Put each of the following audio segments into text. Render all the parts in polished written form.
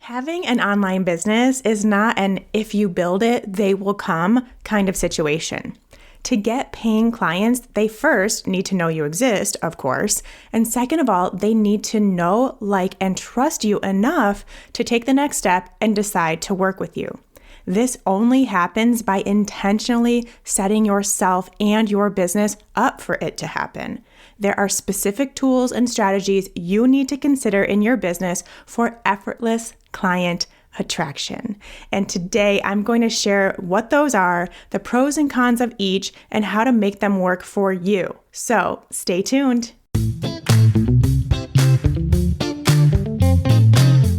Having an online business is not an if you build it, they will come kind of situation. To get paying clients, they first need to know you exist, of course. And second of all, they need to know, like, and trust you enough to take the next step and decide to work with you. This only happens by intentionally setting yourself and your business up for it to happen. There are specific tools and strategies you need to consider in your business for effortless client attraction. And today I'm going to share what those are, the pros and cons of each, and how to make them work for you. So stay tuned.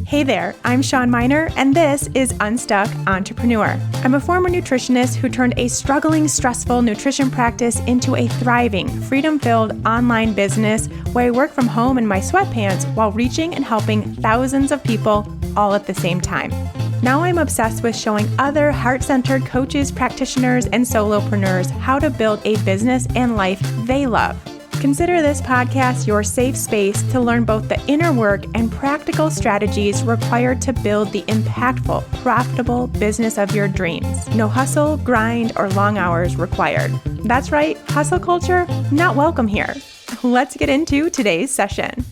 Hey there, I'm Shawn Mynar, and this is Unstuck Entrepreneur. I'm a former nutritionist who turned a struggling, stressful nutrition practice into a thriving, freedom-filled online business where I work from home in my sweatpants while reaching and helping thousands of people all at the same time. Now I'm obsessed with showing other heart-centered coaches, practitioners, and solopreneurs how to build a business and life they love. Consider this podcast your safe space to learn both the inner work and practical strategies required to build the impactful, profitable business of your dreams. No hustle, grind, or long hours required. That's right, hustle culture, not welcome here. Let's get into today's session.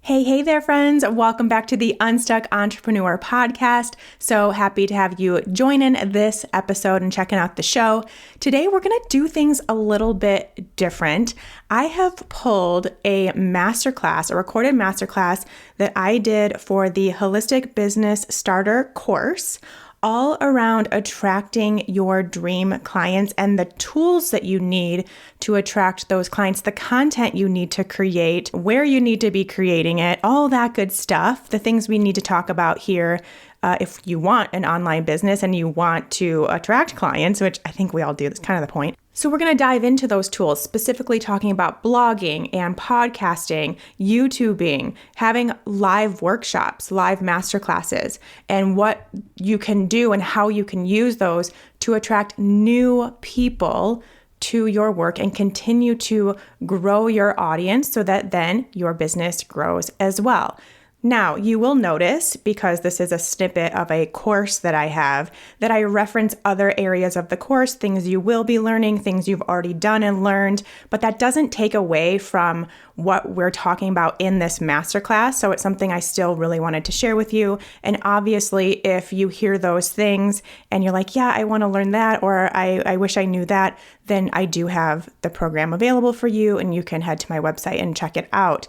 Hey there, friends. Welcome back to the Unstuck Entrepreneur podcast. So happy to have you join in this episode and checking out the show. Today, we're going to do things a little bit different. I have pulled a masterclass, a recorded masterclass that I did for the Holistic Business Starter course, all around attracting your dream clients and the tools that you need to attract those clients, the content you need to create, where you need to be creating it, all that good stuff, the things we need to talk about here if you want an online business and you want to attract clients, which I think we all do. That's kind of the point. So we're going to dive into those tools, specifically talking about blogging and podcasting, YouTubing, having live workshops, live masterclasses, and what you can do and how you can use those to attract new people to your work and continue to grow your audience so that then your business grows as well. Now, you will notice, because this is a snippet of a course that I have, that I reference other areas of the course, things you will be learning, things you've already done and learned, but that doesn't take away from what we're talking about in this masterclass. So it's something I still really wanted to share with you. And obviously, if you hear those things and you're like, yeah, I want to learn that, or I wish I knew that, then I do have the program available for you, and you can head to my website and check it out.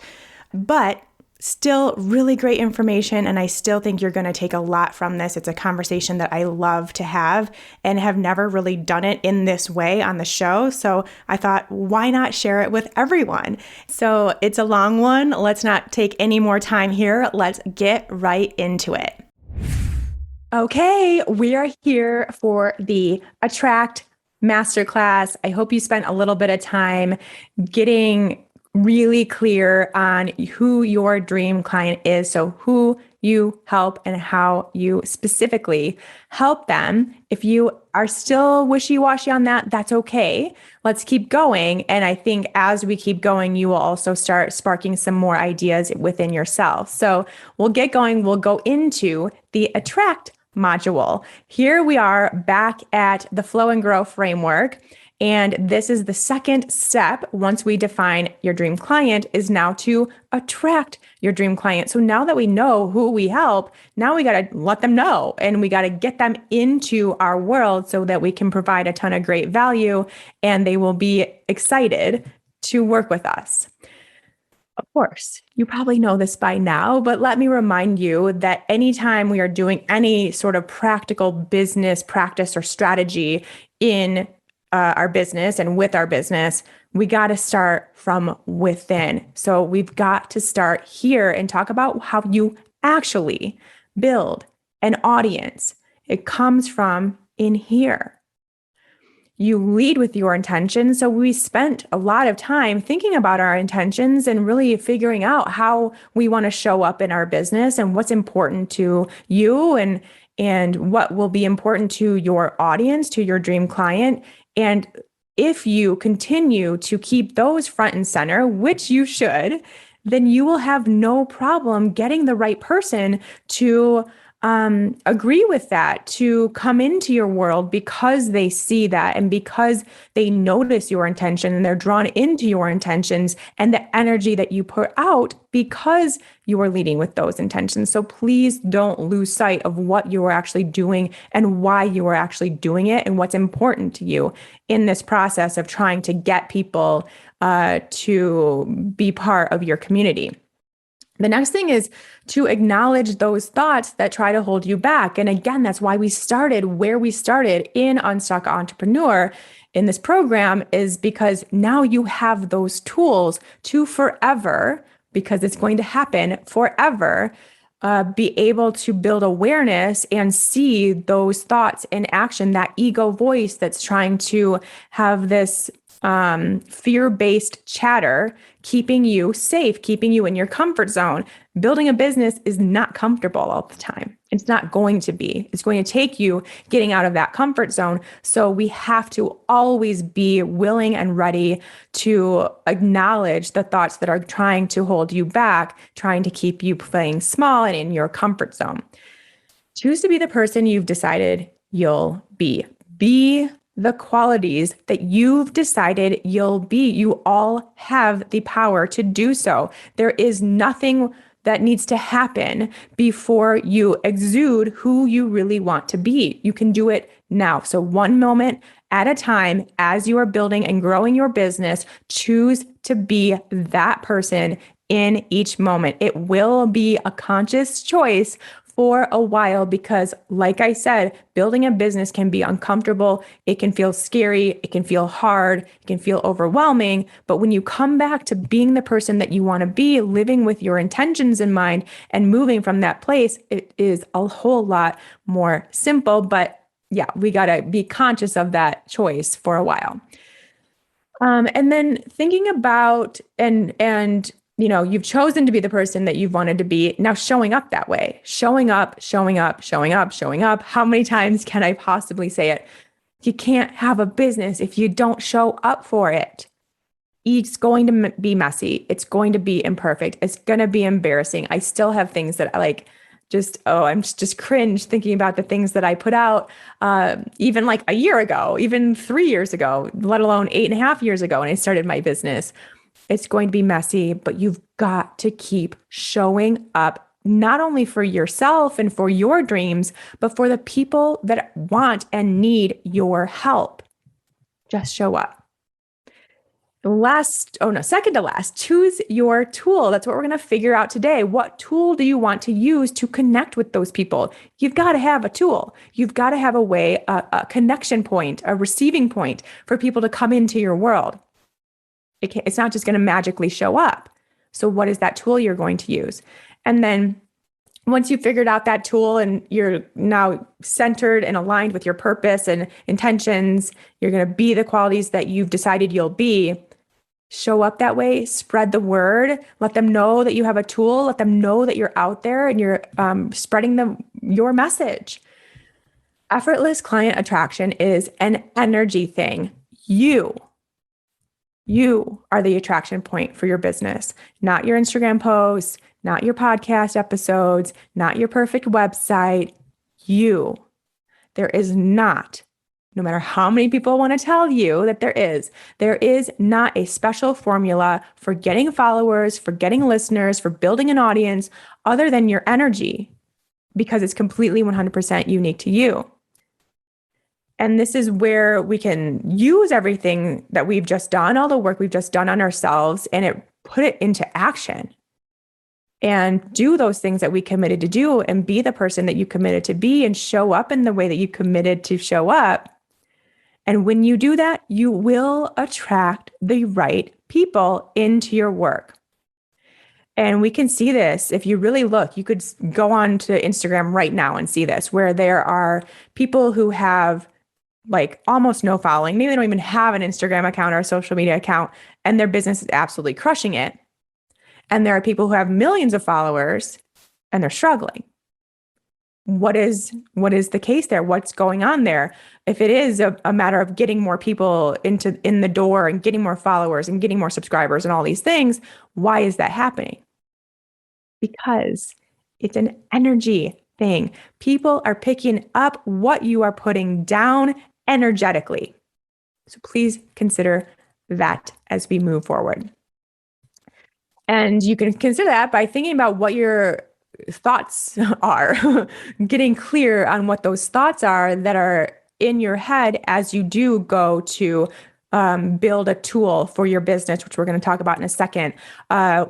But still really great information, and I still think you're going to take a lot from this. It's a conversation that I love to have and have never really done it in this way on the show. So I thought, why not share it with everyone? So it's a long one. Let's not take any more time here. Let's get right into it. Okay, we are here for the Attract Masterclass. I hope you spent a little bit of time getting really clear on who your dream client is. So who you help and how you specifically help them. If you are still wishy-washy on that, that's okay. Let's keep going. And I think as we keep going, you will also start sparking some more ideas within yourself. So we'll get going. We'll go into the Attract module. Here we are back at the Flow and Grow framework. And this is the second step once we define your dream client, is now to attract your dream client. So now that we know who we help, now we got to let them know and we got to get them into our world so that we can provide a ton of great value and they will be excited to work with us. Of course, you probably know this by now, but let me remind you that anytime we are doing any sort of practical business practice or strategy in our business and with our business, we got to start from within. So we've got to start here and talk about how you actually build an audience. It comes from in here. You lead with your intentions. So we spent a lot of time thinking about our intentions and really figuring out how we want to show up in our business and what's important to you and what will be important to your audience, to your dream client. And if you continue to keep those front and center, which you should, then you will have no problem getting the right person to agree with that, to come into your world because they see that and because they notice your intention and they're drawn into your intentions and the energy that you put out because you are leading with those intentions. So please don't lose sight of what you are actually doing and why you are actually doing it and what's important to you in this process of trying to get people to be part of your community. The next thing is to acknowledge those thoughts that try to hold you back. And again, that's why we started where we started in Unstuck Entrepreneur in this program, is because now you have those tools to forever, because it's going to happen forever, be able to build awareness and see those thoughts in action, that ego voice that's trying to have this fear-based chatter, keeping you safe, keeping you in your comfort zone. Building a business is not comfortable all the time. It's not going to be. It's going to take you getting out of that comfort zone. So we have to always be willing and ready to acknowledge the thoughts that are trying to hold you back, trying to keep you playing small and in your comfort zone. Choose to be the person you've decided you'll be. Be the qualities that you've decided you'll be. You all have the power to do so. There is nothing that needs to happen before you exude who you really want to be. You can do it now. So one moment at a time, as you are building and growing your business, choose to be that person in each moment. It will be a conscious choice for a while because, like I said, building a business can be uncomfortable. It can feel scary. It can feel hard. It can feel overwhelming. But when you come back to being the person that you want to be, living with your intentions in mind and moving from that place, it is a whole lot more simple. But yeah, we got to be conscious of that choice for a while. And then thinking about you've chosen to be the person that you've wanted to be. Now showing up that way, showing up. How many times can I possibly say it? You can't have a business if you don't show up for it. It's going to be messy. It's going to be imperfect. It's going to be embarrassing. I still have things that I I'm just cringe thinking about the things that I put out, even like a year ago, even 3 years ago, let alone 8.5 years ago when I started my business. It's going to be messy, but you've got to keep showing up, not only for yourself and for your dreams, but for the people that want and need your help. Just show up. Second to last, choose your tool. That's what we're going to figure out today. What tool do you want to use to connect with those people? You've got to have a tool. You've got to have a way, a connection point, a receiving point for people to come into your world. It's not just going to magically show up. So what is that tool you're going to use? And then once you've figured out that tool and you're now centered and aligned with your purpose and intentions, you're going to be the qualities that you've decided you'll be. Show up that way, spread the word, let them know that you have a tool, let them know that you're out there and you're spreading your message. Effortless client attraction is an energy thing. You are the attraction point for your business, not your Instagram posts, not your podcast episodes, not your perfect website. There is not, no matter how many people want to tell you that there is not a special formula for getting followers, for getting listeners, for building an audience other than your energy, because it's completely 100% unique to you. And this is where we can use everything that we've just done, all the work we've just done on ourselves, and put it into action and do those things that we committed to do and be the person that you committed to be and show up in the way that you committed to show up. And when you do that, you will attract the right people into your work. And we can see this. If you really look, you could go on to Instagram right now and see this, where there are people who have like almost no following. Maybe they don't even have an Instagram account or a social media account, and their business is absolutely crushing it. And there are people who have millions of followers and they're struggling. what is the case there? What's going on there? If it is a matter of getting more people in the door and getting more followers and getting more subscribers and all these things, why is that happening? Because it's an energy thing. People are picking up what you are putting down energetically. So please consider that as we move forward. And you can consider that by thinking about what your thoughts are, getting clear on what those thoughts are that are in your head as you do go to build a tool for your business, which we're going to talk about in a second,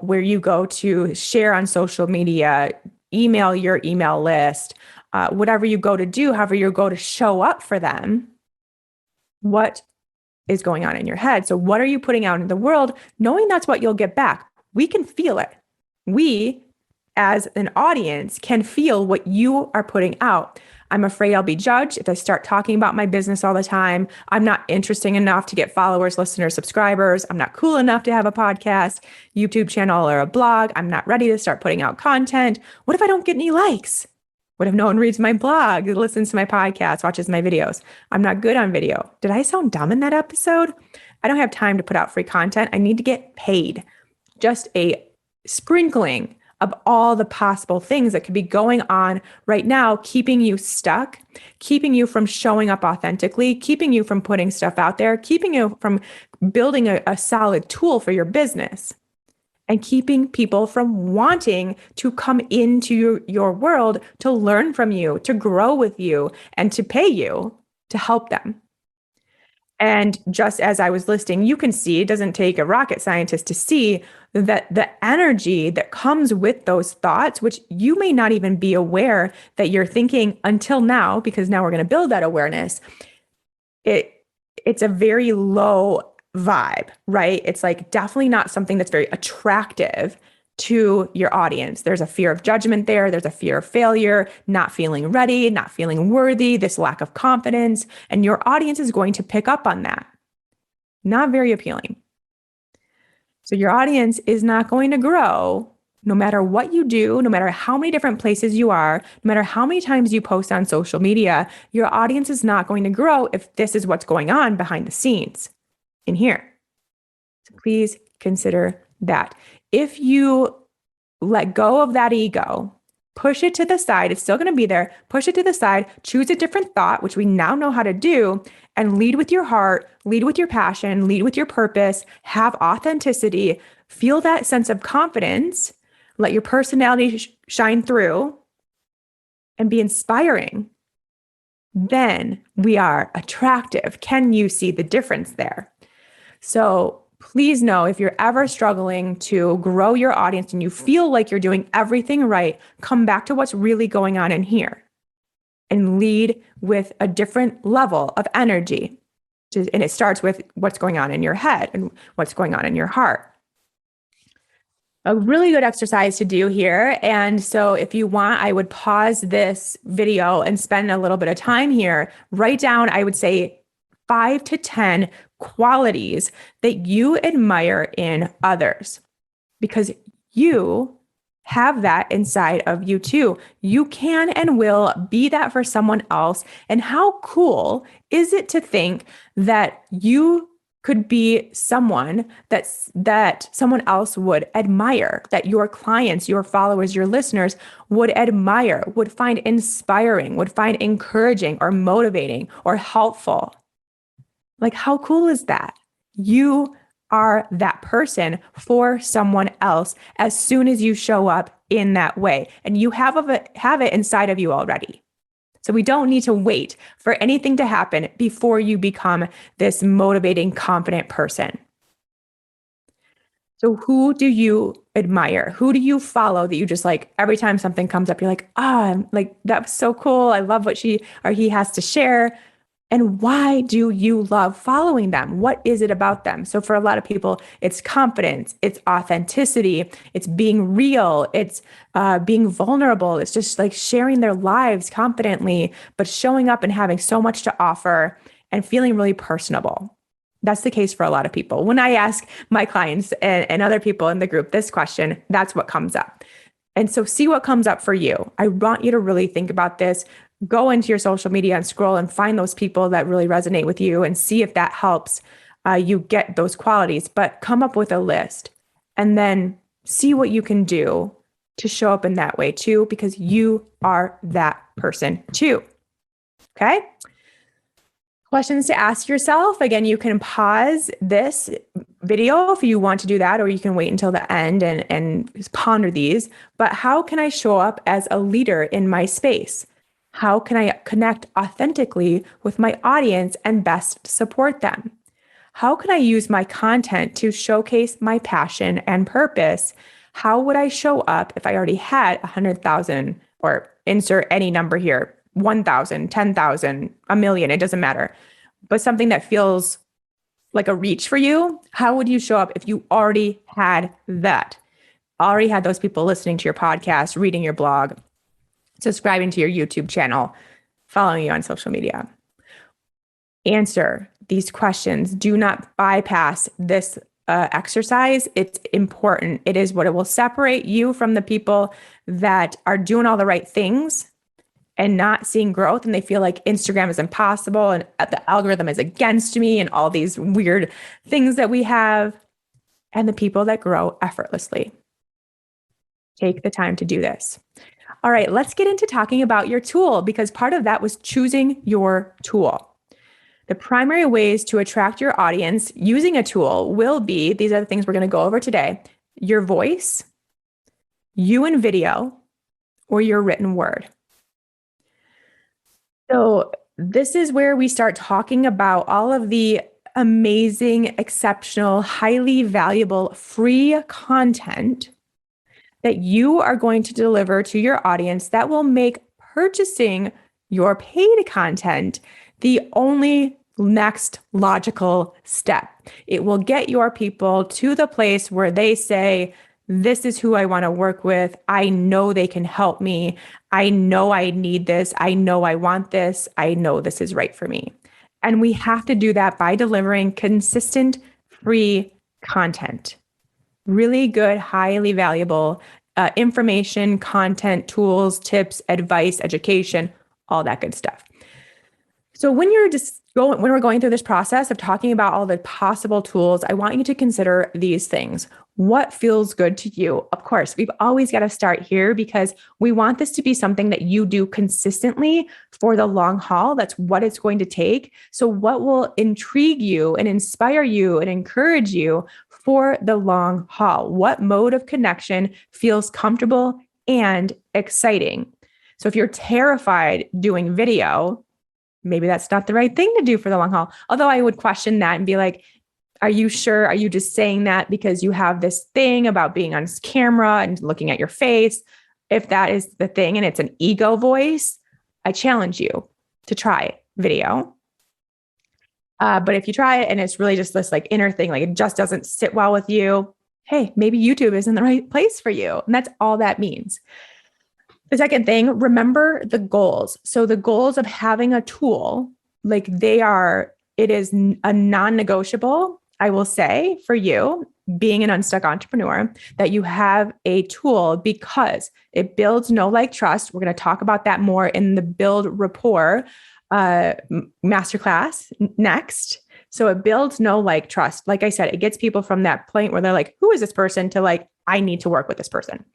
where you go to share on social media, email your email list, whatever you go to do, however you go to show up for them. What is going on in your head? So what are you putting out in the world, knowing that's what you'll get back? We can feel it. We, as an audience, can feel what you are putting out. I'm afraid I'll be judged if I start talking about my business all the time. I'm not interesting enough to get followers, listeners, subscribers. I'm not cool enough to have a podcast, YouTube channel, or a blog. I'm not ready to start putting out content. What if I don't get any likes? What if no one reads my blog, listens to my podcast, watches my videos? I'm not good on video. Did I sound dumb in that episode? I don't have time to put out free content. I need to get paid. Just a sprinkling of all the possible things that could be going on right now, keeping you stuck, keeping you from showing up authentically, keeping you from putting stuff out there, keeping you from building a solid tool for your business, and keeping people from wanting to come into your world to learn from you, to grow with you, and to pay you to help them. And just as I was listing, you can see, it doesn't take a rocket scientist to see that the energy that comes with those thoughts, which you may not even be aware that you're thinking until now, because now we're going to build that awareness. It's a very low vibe, right? It's like definitely not something that's very attractive to your audience. There's a fear of judgment there. There's a fear of failure, not feeling ready, not feeling worthy, this lack of confidence. And your audience is going to pick up on that. Not very appealing. So your audience is not going to grow no matter what you do, no matter how many different places you are, no matter how many times you post on social media, your audience is not going to grow if this is what's going on behind the scenes in here. So please consider that. If you let go of that ego, push it to the side, it's still going to be there, push it to the side, choose a different thought, which we now know how to do, and lead with your heart, lead with your passion, lead with your purpose, have authenticity, feel that sense of confidence, let your personality shine through, and be inspiring. Then we are attractive. Can you see the difference there? So please know, if you're ever struggling to grow your audience and you feel like you're doing everything right, come back to what's really going on in here and lead with a different level of energy. And it starts with what's going on in your head and what's going on in your heart. A really good exercise to do here. And so if you want, I would pause this video and spend a little bit of time here. Write down, I would say, 5 to 10 qualities that you admire in others, because you have that inside of you too. You can and will be that for someone else. And how cool is it to think that you could be someone that someone else would admire, that your clients, your followers, your listeners would admire, would find inspiring, would find encouraging or motivating or helpful. Like, how cool is that? You are that person for someone else as soon as you show up in that way. And you have it inside of you already. So we don't need to wait for anything to happen before you become this motivating, confident person. So who do you admire? Who do you follow that you just like, every time something comes up, you're like, like, that's so cool. I love what she or he has to share. And why do you love following them? What is it about them? So for a lot of people, it's confidence, it's authenticity, it's being real, it's being vulnerable. It's just like sharing their lives confidently, but showing up and having so much to offer and feeling really personable. That's the case for a lot of people. When I ask my clients and other people in the group this question, that's what comes up. And so see what comes up for you. I want you to really think about this. Go into your social media and scroll and find those people that really resonate with you and see if that helps you get those qualities. But come up with a list and then see what you can do to show up in that way too, because you are that person too. Okay. Questions to ask yourself. Again, you can pause this video if you want to do that, or you can wait until the end and ponder these. But how can I show up as a leader in my space? How can I connect authentically with my audience and best support them? How can I use my content to showcase my passion and purpose? How would I show up if I already had 100,000, or insert any number here, 1,000, 10,000, a million, it doesn't matter, but something that feels like a reach for you? How would you show up if you already had that? Already had those people listening to your podcast, reading your blog, subscribing to your YouTube channel, following you on social media? Answer these questions. Do not bypass this exercise. It's important. It is what it will separate you from the people that are doing all the right things and not seeing growth, and they feel like Instagram is impossible and the algorithm is against me and all these weird things that we have, and the people that grow effortlessly. Take the time to do this. All right, let's get into talking about your tool, because part of that was choosing your tool. The primary ways to attract your audience using a tool will be, these are the things we're going to go over today: your voice, you in video, or your written word. So this is where we start talking about all of the amazing, exceptional, highly valuable free content that you are going to deliver to your audience that will make purchasing your paid content the only next logical step. It will get your people to the place where they say, this is who I want to work with. I know they can help me. I know I need this. I know I want this. I know this is right for me. And we have to do that by delivering consistent free content. Really good, highly valuable information, content, tools, tips, advice, education, all that good stuff. So when we're going through this process of talking about all the possible tools, I want you to consider these things. What feels good to you? Of course, we've always got to start here, because we want this to be something that you do consistently for the long haul. That's what it's going to take. So what will intrigue you and inspire you and encourage you for the long haul? What mode of connection feels comfortable and exciting? So if you're terrified doing video, maybe that's not the right thing to do for the long haul. Although I would question that and be like, are you sure? Are you just saying that because you have this thing about being on camera and looking at your face? If that is the thing and it's an ego voice, I challenge you to try video. But if you try it and it's really just this like inner thing, like it just doesn't sit well with you, hey, maybe YouTube isn't the right place for you. And that's all that means. The second thing, remember the goals. So the goals of having a tool, it is a non-negotiable, I will say, for you, being an unstuck entrepreneur, that you have a tool, because it builds know, like, trust. We're going to talk about that more in the Build Rapport masterclass next. So it builds know, like, trust. Like I said, it gets people from that point where they're like, who is this person, to like, I need to work with this person.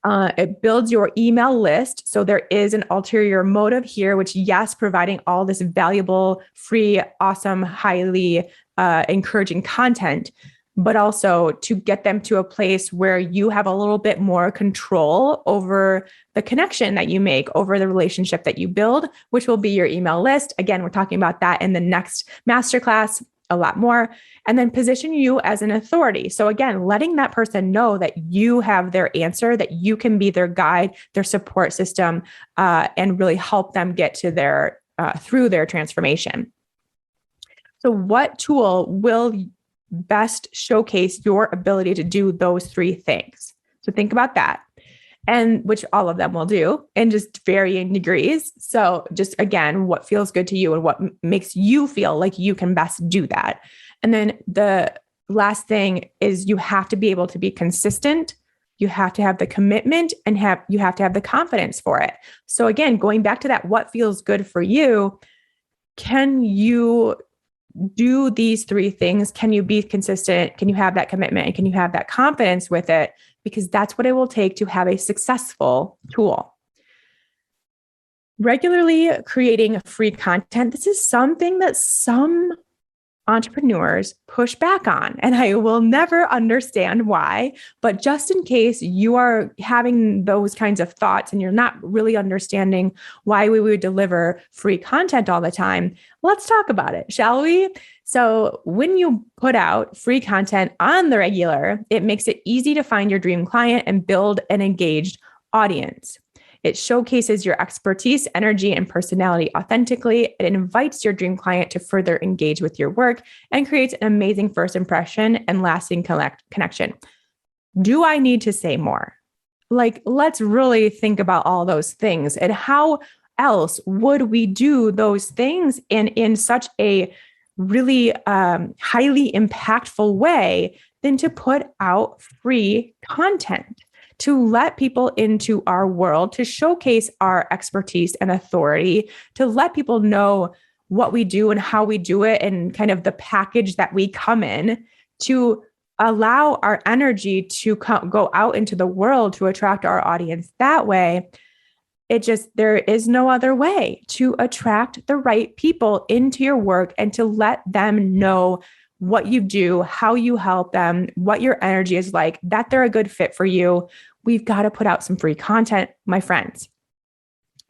It builds your email list. So there is an ulterior motive here, which, yes, providing all this valuable, free, awesome, highly encouraging content, but also to get them to a place where you have a little bit more control over the connection that you make, over the relationship that you build, which will be your email list. Again, we're talking about that in the next masterclass a lot more. And then position you as an authority. So again, letting that person know that you have their answer, that you can be their guide, their support system, and really help them get to through their transformation. So what tool will best showcase your ability to do those three things? So think about that, and which all of them will do in just varying degrees. So just again, what feels good to you and what makes you feel like you can best do that. And then the last thing is you have to be able to be consistent. You have to have the commitment and you have to have the confidence for it. So again, going back to that, what feels good for you? Can you do these three things? Can you be consistent? Can you have that commitment? And can you have that confidence with it? Because that's what it will take to have a successful tool. Regularly creating free content. This is something that some entrepreneurs push back on, and I will never understand why. But just in case you are having those kinds of thoughts and you're not really understanding why we would deliver free content all the time, let's talk about it, shall we? So when you put out free content on the regular, it makes it easy to find your dream client and build an engaged audience. It showcases your expertise, energy, and personality authentically. It invites your dream client to further engage with your work and creates an amazing first impression and lasting connection. Do I need to say more? Let's really think about all those things and how else would we do those things in such a really highly impactful way than to put out free content, to let people into our world, to showcase our expertise and authority, to let people know what we do and how we do it and kind of the package that we come in, to allow our energy to go out into the world to attract our audience that way. There is no other way to attract the right people into your work and to let them know what you do, how you help them, what your energy is like, that they're a good fit for you. We've got to put out some free content, my friends.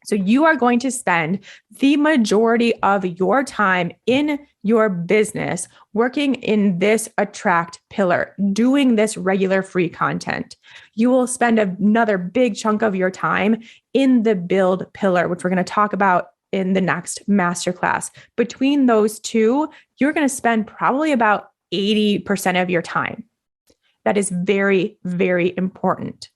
So you are going to spend the majority of your time in your business working in this attract pillar, doing this regular free content. You will spend another big chunk of your time in the build pillar, which we're going to talk about in the next masterclass. Between those two, you're going to spend probably about 80% of your time. That is very, very important.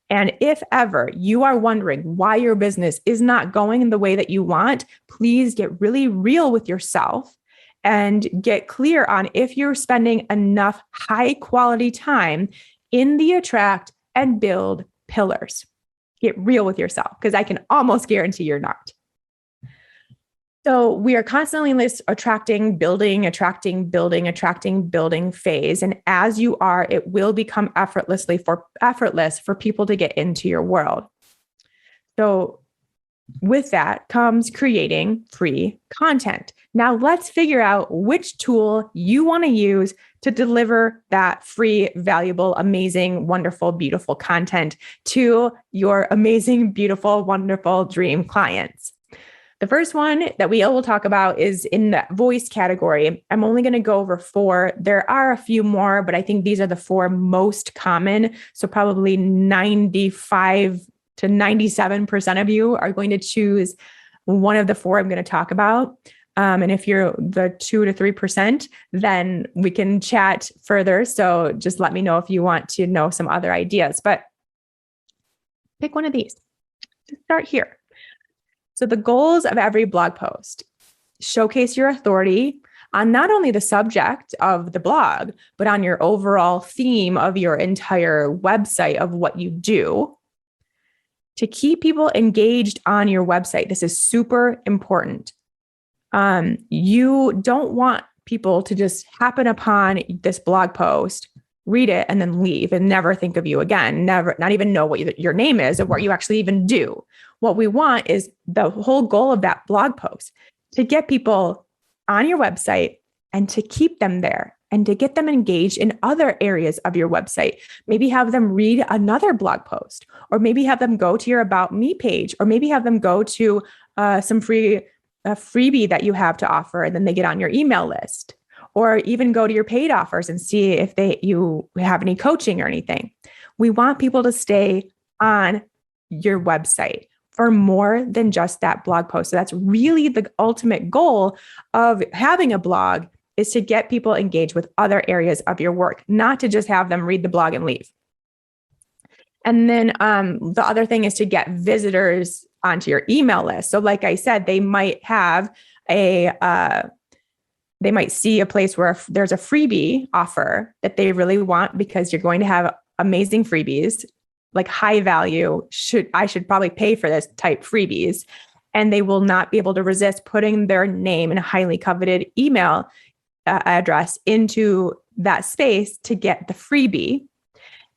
And if ever you are wondering why your business is not going the way that you want, please get really real with yourself and get clear on if you're spending enough high quality time in the attract and build pillars. Get real with yourself, because I can almost guarantee you're not. So we are constantly in this attracting, building phase. And as you are, it will become effortless for people to get into your world. So with that comes creating free content. Now let's figure out which tool you want to use to deliver that free, valuable, amazing, wonderful, beautiful content to your amazing, beautiful, wonderful dream clients. The first one that we will talk about is in the voice category. I'm only going to go over 4. There are a few more, but I think these are the 4 most common. So probably 95 to 97% of you are going to choose one of the 4 I'm going to talk about. And if you're the 2 to 3%, then we can chat further. So just let me know if you want to know some other ideas, but pick one of these. Just start here. So the goals of every blog post: showcase your authority on not only the subject of the blog, but on your overall theme of your entire website of what you do. To keep people engaged on your website, this is super important. You don't want people to just happen upon this blog post, read it, and then leave and never think of you again, not even know what your name is or what you actually even do. What we want is the whole goal of that blog post to get people on your website and to keep them there and to get them engaged in other areas of your website. Maybe have them read another blog post, or maybe have them go to your About Me page, or maybe have them go to some freebie that you have to offer, and then they get on your email list, or even go to your paid offers and see if you have any coaching or anything. We want people to stay on your website for more than just that blog post. So that's really the ultimate goal of having a blog, is to get people engaged with other areas of your work, not to just have them read the blog and leave. And then the other thing is to get visitors onto your email list. So like I said, they might see a place where there's a freebie offer that they really want, because you're going to have amazing freebies, like high value, I should probably pay for this type freebies. And they will not be able to resist putting their name and highly coveted email address into that space to get the freebie.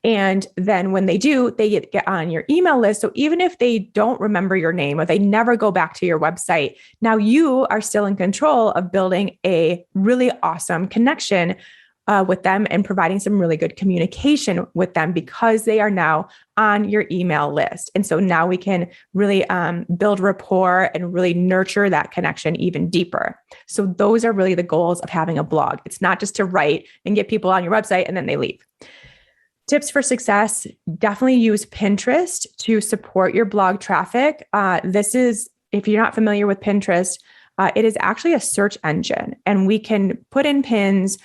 And then when they do, they get on your email list. So even if they don't remember your name or they never go back to your website, now you are still in control of building a really awesome connection with them and providing some really good communication with them because they are now on your email list. And so now we can really build rapport and really nurture that connection even deeper. So those are really the goals of having a blog. It's not just to write and get people on your website and then they leave. Tips for success, definitely use Pinterest to support your blog traffic. This is, if you're not familiar with Pinterest, it is actually a search engine, and we can put in pins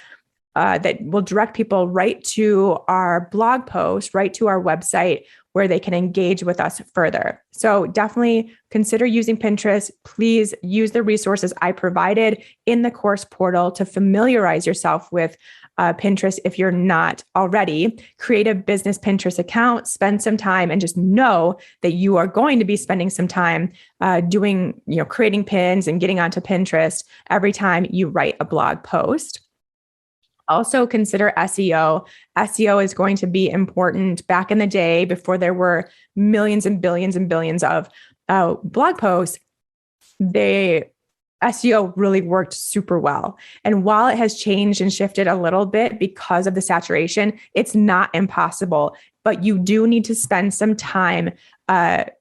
that will direct people right to our blog post, right to our website, where they can engage with us further. So definitely consider using Pinterest. Please use the resources I provided in the course portal to familiarize yourself with Pinterest if you're not already. Create a business Pinterest account, spend some time, and just know that you are going to be spending some time creating pins and getting onto Pinterest every time you write a blog post. Also consider SEO. SEO is going to be important. Back in the day, before there were millions and billions of blog posts, SEO really worked super well. And while it has changed and shifted a little bit because of the saturation, it's not impossible. But you do need to spend some time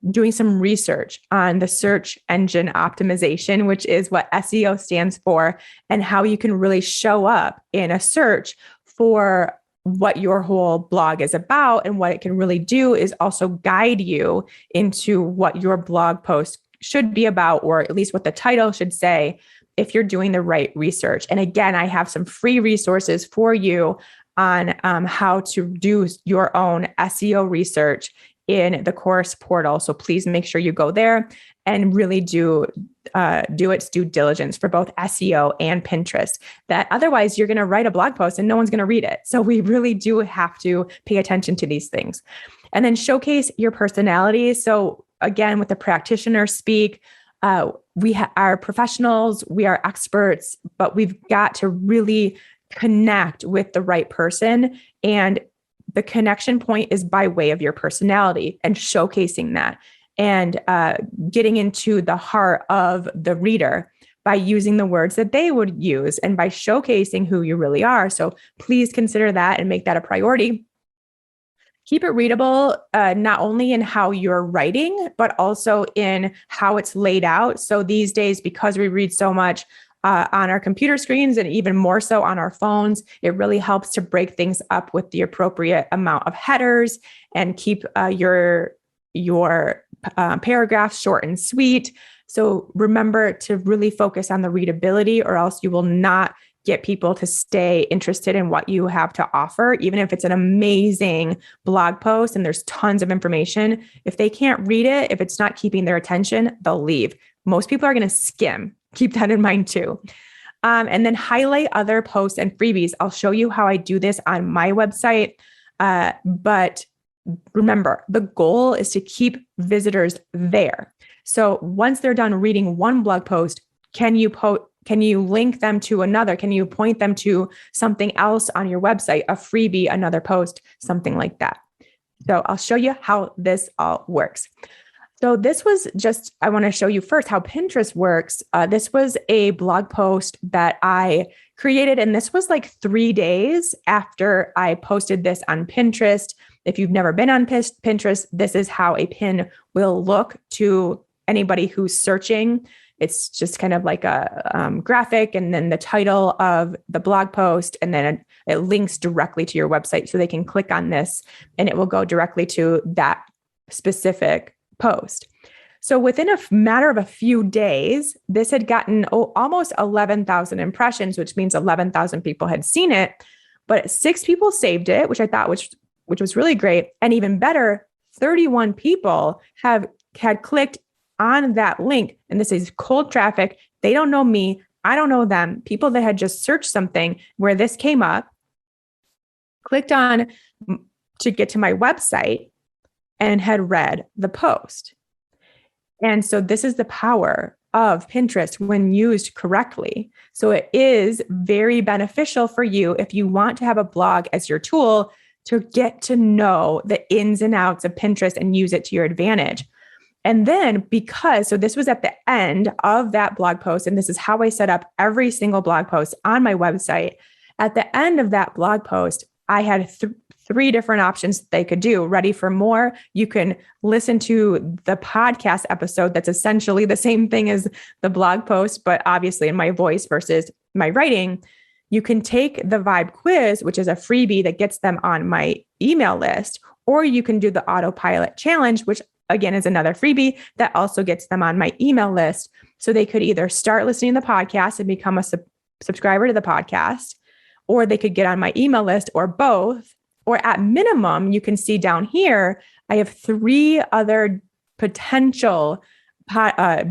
doing some research on the search engine optimization, which is what SEO stands for, and how you can really show up in a search for what your whole blog is about. And what it can really do is also guide you into what your blog post should be about, or at least what the title should say, if you're doing the right research. And again, I have some free resources for you on how to do your own SEO research in the course portal. So please make sure you go there and really do its due diligence for both SEO and Pinterest. That otherwise you're going to write a blog post and no one's going to read it. So we really do have to pay attention to these things. And then showcase your personality. So again, with the practitioner speak, we are professionals, we are experts, but we've got to really connect with the right person. And the connection point is by way of your personality and showcasing that and getting into the heart of the reader by using the words that they would use and by showcasing who you really are. So please consider that and make that a priority. Keep it readable, not only in how you're writing, but also in how it's laid out. So these days, because we read so much on our computer screens and even more so on our phones, it really helps to break things up with the appropriate amount of headers and keep your paragraphs short and sweet. So remember to really focus on the readability, or else you will not get people to stay interested in what you have to offer. Even if it's an amazing blog post and there's tons of information, if they can't read it, if it's not keeping their attention, they'll leave. Most people are going to skim. Keep that in mind too. And then highlight other posts and freebies. I'll show you how I do this on my website. But remember, the goal is to keep visitors there. So once they're done reading one blog post, can you link them to another? Can you point them to something else on your website, a freebie, another post, something like that? So I'll show you how this all works. So this was just, I want to show you first how Pinterest works. This was a blog post that I created, and this was like 3 days after I posted this on Pinterest. If you've never been on Pinterest, this is how a pin will look to anybody who's searching. It's just kind of like a graphic and then the title of the blog post, and then it links directly to your website. So they can click on this and it will go directly to that specific post. So within a matter of a few days, this had gotten almost 11,000 impressions, which means 11,000 people had seen it, but 6 people saved it, which I thought which was really great. And even better, 31 people had clicked on that link. And this is cold traffic. They don't know me. I don't know them. People that had just searched something where this came up, clicked on to get to my website and had read the post. And so this is the power of Pinterest when used correctly. So it is very beneficial for you if you want to have a blog as your tool to get to know the ins and outs of Pinterest and use it to your advantage. And then so this was at the end of that blog post, and this is how I set up every single blog post on my website. At the end of that blog post, I had three different options they could do. Ready for more? You can listen to the podcast episode that's essentially the same thing as the blog post, but obviously in my voice versus my writing. You can take the Vibe quiz, which is a freebie that gets them on my email list, or you can do the autopilot challenge, which again is another freebie that also gets them on my email list. So they could either start listening to the podcast and become a subscriber to the podcast, or they could get on my email list, or both. Or at minimum, you can see down here, I have 3 other potential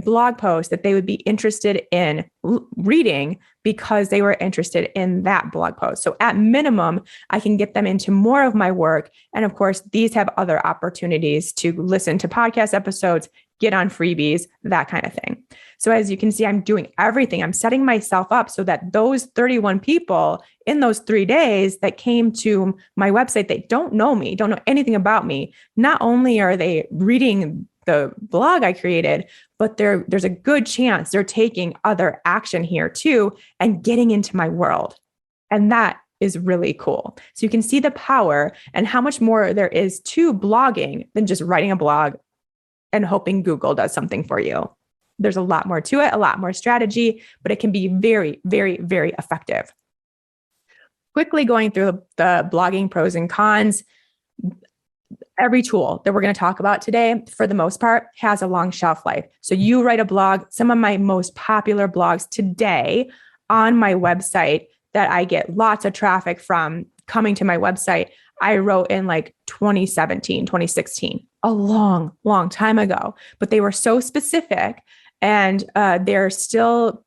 blog posts that they would be interested in reading because they were interested in that blog post. So at minimum, I can get them into more of my work. And of course, these have other opportunities to listen to podcast episodes, get on freebies, that kind of thing. So as you can see, I'm doing everything. I'm setting myself up so that those 31 people in those 3 days that came to my website, they don't know me, don't know anything about me. Not only are they reading the blog I created, but there's a good chance they're taking other action here too and getting into my world. And that is really cool. So you can see the power and how much more there is to blogging than just writing a blog and hoping Google does something for you. There's a lot more to it, a lot more strategy, but it can be very, very, very effective. Quickly going through the blogging pros and cons. Every tool that we're going to talk about today, for the most part, has a long shelf life. So you write a blog, some of my most popular blogs today on my website that I get lots of traffic from coming to my website, I wrote in like 2017, 2016, a long, long time ago, but they were so specific and they're still,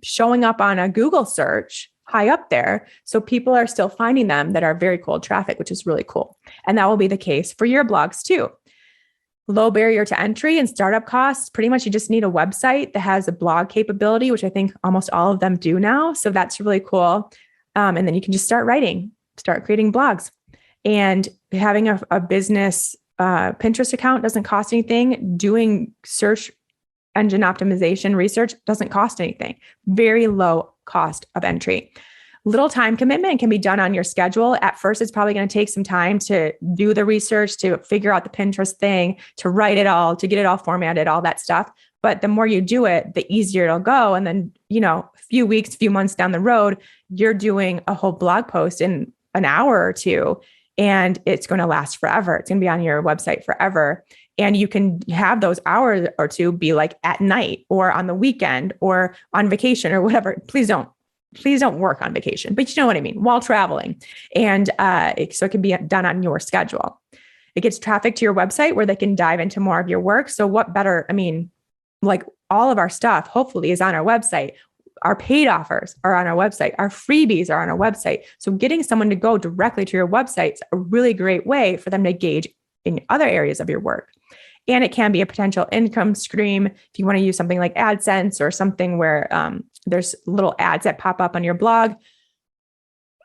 showing up on a Google search high up there. So people are still finding them that are very cold traffic, which is really cool. And that will be the case for your blogs too. Low barrier to entry and startup costs. Pretty much you just need a website that has a blog capability, which I think almost all of them do now. So that's really cool. And then you can just start writing, start creating blogs. And having a business Pinterest account doesn't cost anything. Doing search engine optimization research doesn't cost anything. Very low cost of entry. Little time commitment can be done on your schedule. At first, it's probably going to take some time to do the research, to figure out the Pinterest thing, to write it all, to get it all formatted, all that stuff. But the more you do it, the easier it'll go. And then, a few weeks, few months down the road, you're doing a whole blog post in an hour or two, and it's going to last forever. It's going to be on your website forever. And you can have those hours or two be like at night or on the weekend or on vacation or whatever. Please don't work on vacation, but you know what I mean, while traveling. And so it can be done on your schedule. It gets traffic to your website where they can dive into more of your work. So what better, like all of our stuff hopefully is on our website. Our paid offers are on our website. Our freebies are on our website. So getting someone to go directly to your website is a really great way for them to engage in other areas of your work. And it can be a potential income stream if you want to use something like AdSense or something where there's little ads that pop up on your blog.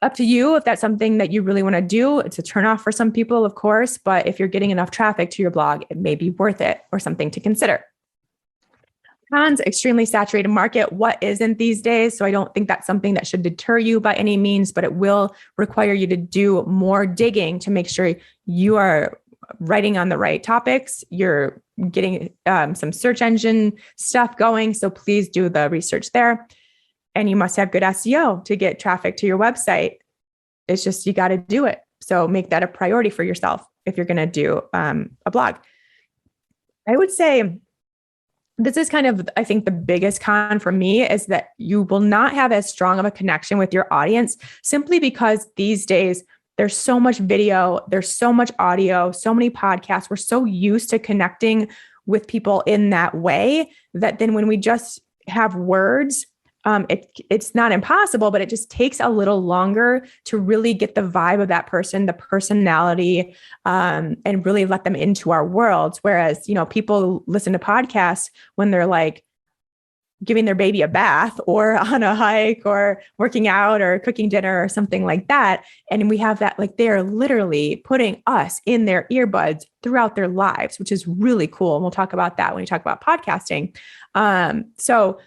Up to you if that's something that you really want to do. It's a turnoff for some people, of course, but if you're getting enough traffic to your blog, it may be worth it or something to consider. Cons, extremely saturated market. What isn't these days? So I don't think that's something that should deter you by any means, but it will require you to do more digging to make sure you are writing on the right topics. You're getting some search engine stuff going. So please do the research there. And you must have good SEO to get traffic to your website. It's just, you got to do it. So make that a priority for yourself if you're going to do a blog. I would say this is kind of, I think the biggest con for me is that you will not have as strong of a connection with your audience simply because these days there's so much video, there's so much audio, so many podcasts. We're so used to connecting with people in that way that then when we just have words, It's not impossible, but it just takes a little longer to really get the vibe of that person, the personality, and really let them into our worlds. Whereas, people listen to podcasts when they're like giving their baby a bath or on a hike or working out or cooking dinner or something like that. And we have that, like, they're literally putting us in their earbuds throughout their lives, which is really cool. And we'll talk about that when we talk about podcasting. So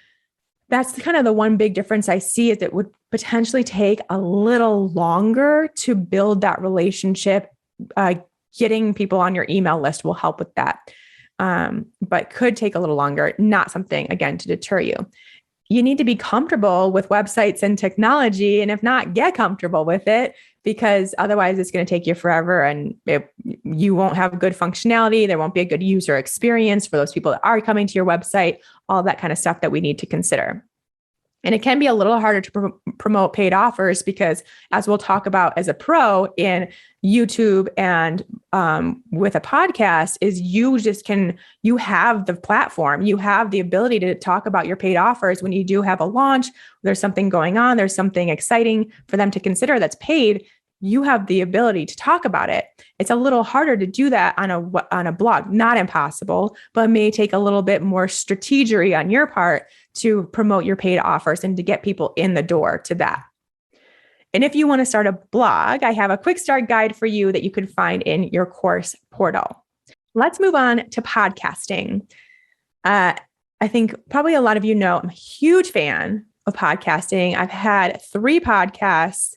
that's kind of the one big difference I see, is it would potentially take a little longer to build that relationship. Getting people on your email list will help with that. But could take a little longer, not something, again, to deter you. You need to be comfortable with websites and technology. And if not, get comfortable with it, because otherwise it's going to take you forever and you won't have good functionality. There won't be a good user experience for those people that are coming to your website, all that kind of stuff that we need to consider. And it can be a little harder to promote paid offers because, as we'll talk about as a pro in YouTube and with a podcast, is you have the platform, you have the ability to talk about your paid offers when you do have a launch, there's something going on, there's something exciting for them to consider that's paid. You have the ability to talk about it. It's a little harder to do that on a blog, not impossible, but may take a little bit more strategery on your part to promote your paid offers and to get people in the door to that. And if you want to start a blog, I have a quick start guide for you that you can find in your course portal. Let's move on to podcasting. I think probably a lot of you know I'm a huge fan of podcasting. I've had 3 podcasts,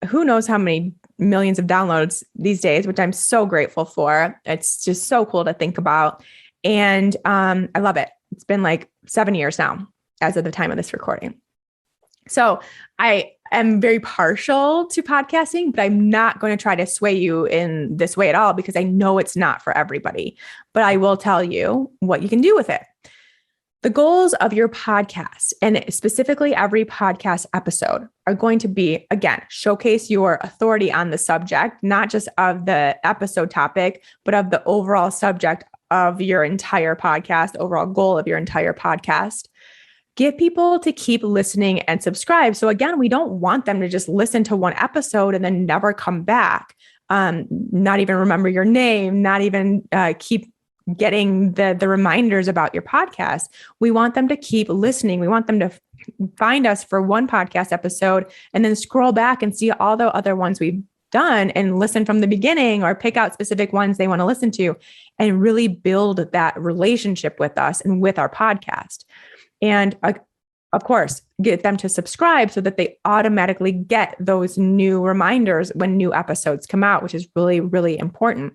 who knows how many millions of downloads these days, which I'm so grateful for. It's just so cool to think about. And I love it. It's been like 7 years now as of the time of this recording. So I am very partial to podcasting, but I'm not going to try to sway you in this way at all, because I know it's not for everybody. But I will tell you what you can do with it. The goals of your podcast, and specifically every podcast episode, are going to be, again, showcase your authority on the subject, not just of the episode topic, but of the overall subject of your entire podcast, overall goal of your entire podcast. Get people to keep listening and subscribe. So again, we don't want them to just listen to one episode and then never come back, not even remember your name, not even keep getting the reminders about your podcast. We want them to keep listening. We want them to find us for one podcast episode and then scroll back and see all the other ones we've done and listen from the beginning, or pick out specific ones they want to listen to and really build that relationship with us and with our podcast. And of course, get them to subscribe so that they automatically get those new reminders when new episodes come out, which is really, really important.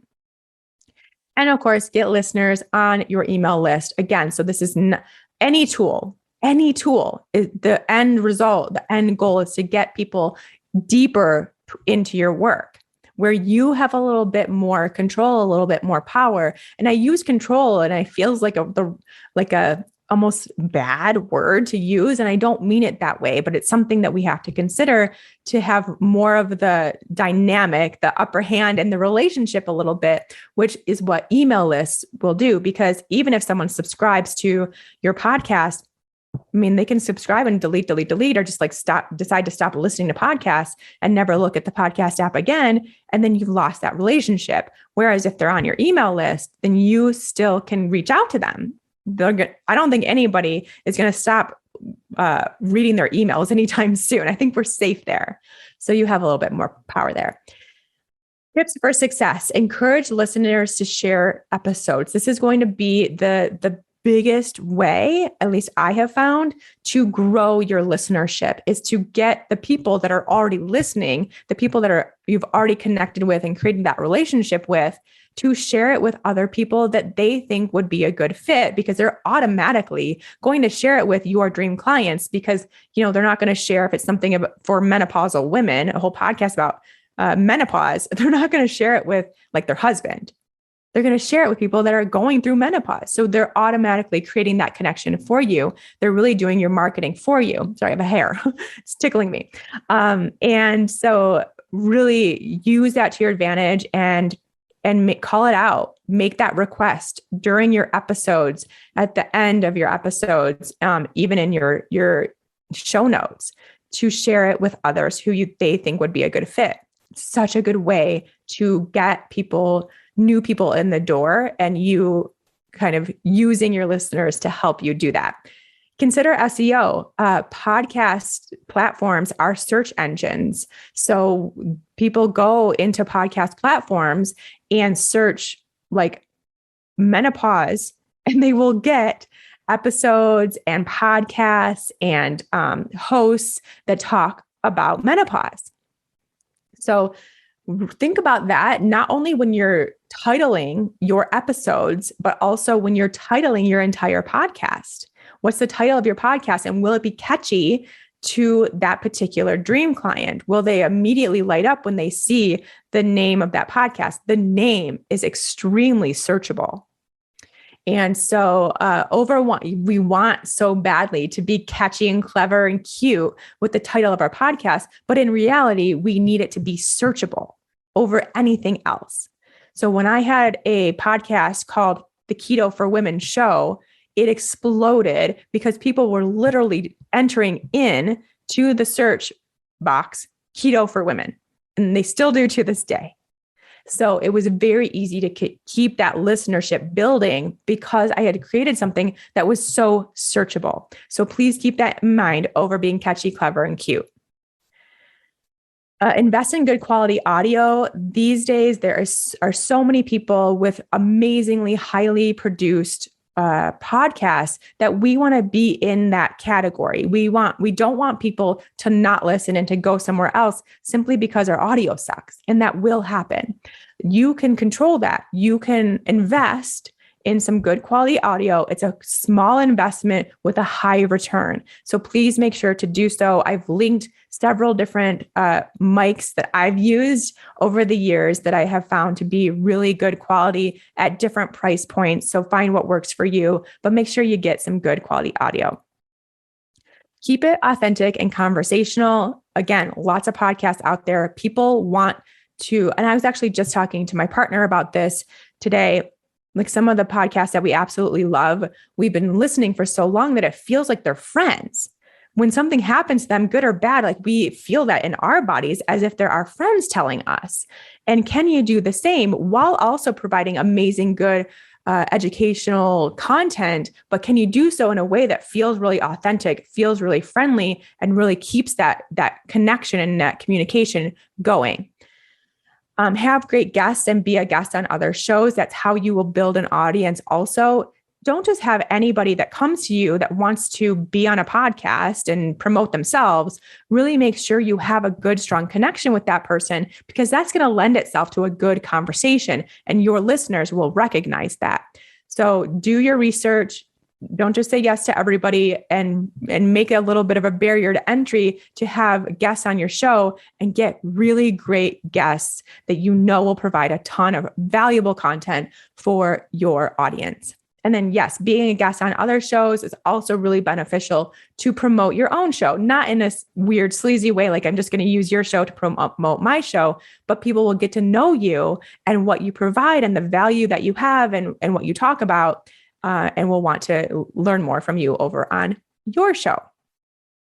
And of course, get listeners on your email list. Again, so this is any tool is the end result. The end goal is to get people deeper into your work, where you have a little bit more control, a little bit more power. And I use control, and it feels like a almost bad word to use. And I don't mean it that way, but it's something that we have to consider to have more of the dynamic, the upper hand in the relationship a little bit, which is what email lists will do. Because even if someone subscribes to your podcast, I mean, they can subscribe and delete, or just like decide to stop listening to podcasts and never look at the podcast app again. And then you've lost that relationship. Whereas if they're on your email list, then you still can reach out to them. I don't think anybody is going to stop reading their emails anytime soon. I think we're safe there. So you have a little bit more power there. Tips for success: encourage listeners to share episodes. This is going to be the biggest way, at least I have found, to grow your listenership, is to get the people that are already listening, the people that you've already connected with and created that relationship with, to share it with other people that they think would be a good fit, because they're automatically going to share it with your dream clients, because, they're not going to share if it's something for menopausal women, a whole podcast about menopause. They're not going to share it with like their husband. They're going to share it with people that are going through menopause. So they're automatically creating that connection for you. They're really doing your marketing for you. Sorry, I have a hair. It's tickling me. And so really use that to your advantage and call it out. Make that request during your episodes, at the end of your episodes, even in your show notes to share it with others who they think would be a good fit. Such a good way to get new people in the door, and you kind of using your listeners to help you do that. Consider SEO. Podcast platforms are search engines. So people go into podcast platforms and search like menopause, and they will get episodes and podcasts and hosts that talk about menopause. So think about that, not only when you're titling your episodes, but also when you're titling your entire podcast. What's the title of your podcast? And will it be catchy to that particular dream client? Will they immediately light up when they see the name of that podcast? The name is extremely searchable. And so we want so badly to be catchy and clever and cute with the title of our podcast, but in reality, we need it to be searchable over anything else. So when I had a podcast called The Keto for Women Show, it exploded because people were literally entering in to the search box, keto for women, and they still do to this day. So it was very easy to keep that listenership building because I had created something that was so searchable. So please keep that in mind over being catchy, clever, and cute. Invest in good quality audio. These days, there are so many people with amazingly highly produced podcasts that we want to be in that category. We don't want people to not listen and to go somewhere else simply because our audio sucks. And that will happen. You can control that. You can invest in some good quality audio. It's a small investment with a high return. So please make sure to do so. I've linked several different mics that I've used over the years that I have found to be really good quality at different price points. So find what works for you, but make sure you get some good quality audio. Keep it authentic and conversational. Again, lots of podcasts out there. People want to, and I was actually just talking to my partner about this today. Like some of the podcasts that we absolutely love, we've been listening for so long that it feels like they're friends. When something happens to them, good or bad, like we feel that in our bodies as if they're our friends telling us. And can you do the same while also providing amazing, good educational content? But can you do so in a way that feels really authentic, feels really friendly, and really keeps that connection and that communication going? Have great guests and be a guest on other shows. That's how you will build an audience. Also, don't just have anybody that comes to you that wants to be on a podcast and promote themselves. Really make sure you have a good, strong connection with that person, because that's going to lend itself to a good conversation and your listeners will recognize that. So do your research. Don't just say yes to everybody and make it a little bit of a barrier to entry to have guests on your show, and get really great guests that you know will provide a ton of valuable content for your audience. And then, yes, being a guest on other shows is also really beneficial to promote your own show, not in a weird, sleazy way, like I'm just going to use your show to promote my show, but people will get to know you and what you provide and the value that you have and what you talk about. And will want to learn more from you over on your show.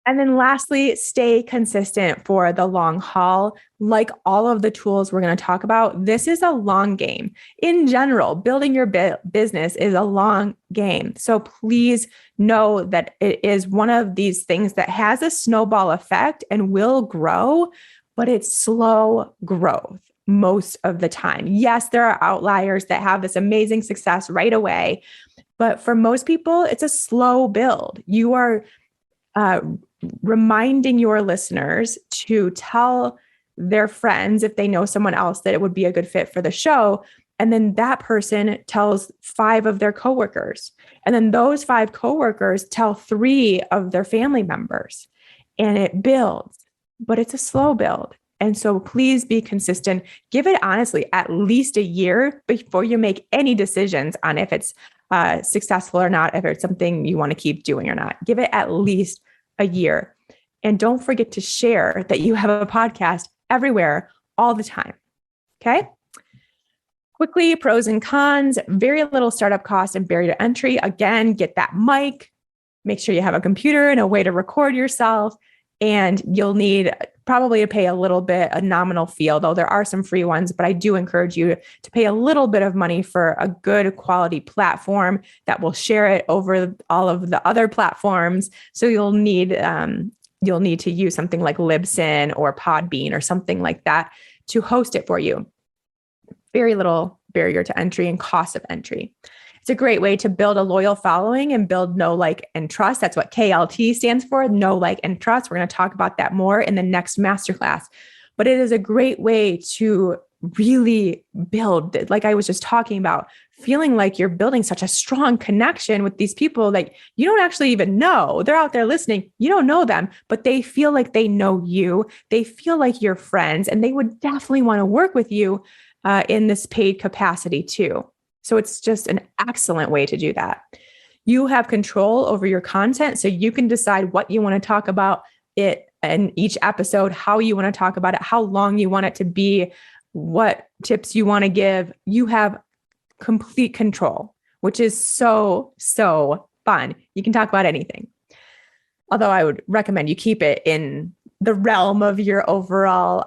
And then lastly, stay consistent for the long haul. Like all of the tools we're going to talk about, this is a long game. In general, building your business is a long game. So please know that it is one of these things that has a snowball effect and will grow, but it's slow growth most of the time. Yes, there are outliers that have this amazing success right away. But for most people, it's a slow build. You are reminding your listeners to tell their friends, if they know someone else that it would be a good fit for the show. And then that person tells 5 of their coworkers. And then those 5 coworkers tell 3 of their family members. And it builds, but it's a slow build. And so please be consistent. Give it honestly at least a year before you make any decisions on if it's successful or not, if it's something you want to keep doing or not. Give it at least a year. And don't forget to share that you have a podcast everywhere all the time. Okay. Quickly, pros and cons, very little startup cost and barrier to entry. Again, get that mic, make sure you have a computer and a way to record yourself. And you'll need probably to pay a nominal fee, although there are some free ones, but I do encourage you to pay a little bit of money for a good quality platform that will share it over all of the other platforms. So you'll need to use something like Libsyn or Podbean or something like that to host it for you. Very little barrier to entry and cost of entry. It's a great way to build a loyal following and build know, like, and trust. That's what KLT stands for, know, like, and trust. We're going to talk about that more in the next masterclass. But it is a great way to really build, like I was just talking about, feeling like you're building such a strong connection with these people that you don't actually even know. They're out there listening. You don't know them, but they feel like they know you. They feel like you're friends, and they would definitely want to work with you in this paid capacity too. So it's just an excellent way to do that. You have control over your content, so you can decide what you want to talk about it in each episode, how you want to talk about it, how long you want it to be, what tips you want to give. You have complete control, which is so, so fun. You can talk about anything. Although I would recommend you keep it in the realm of your overall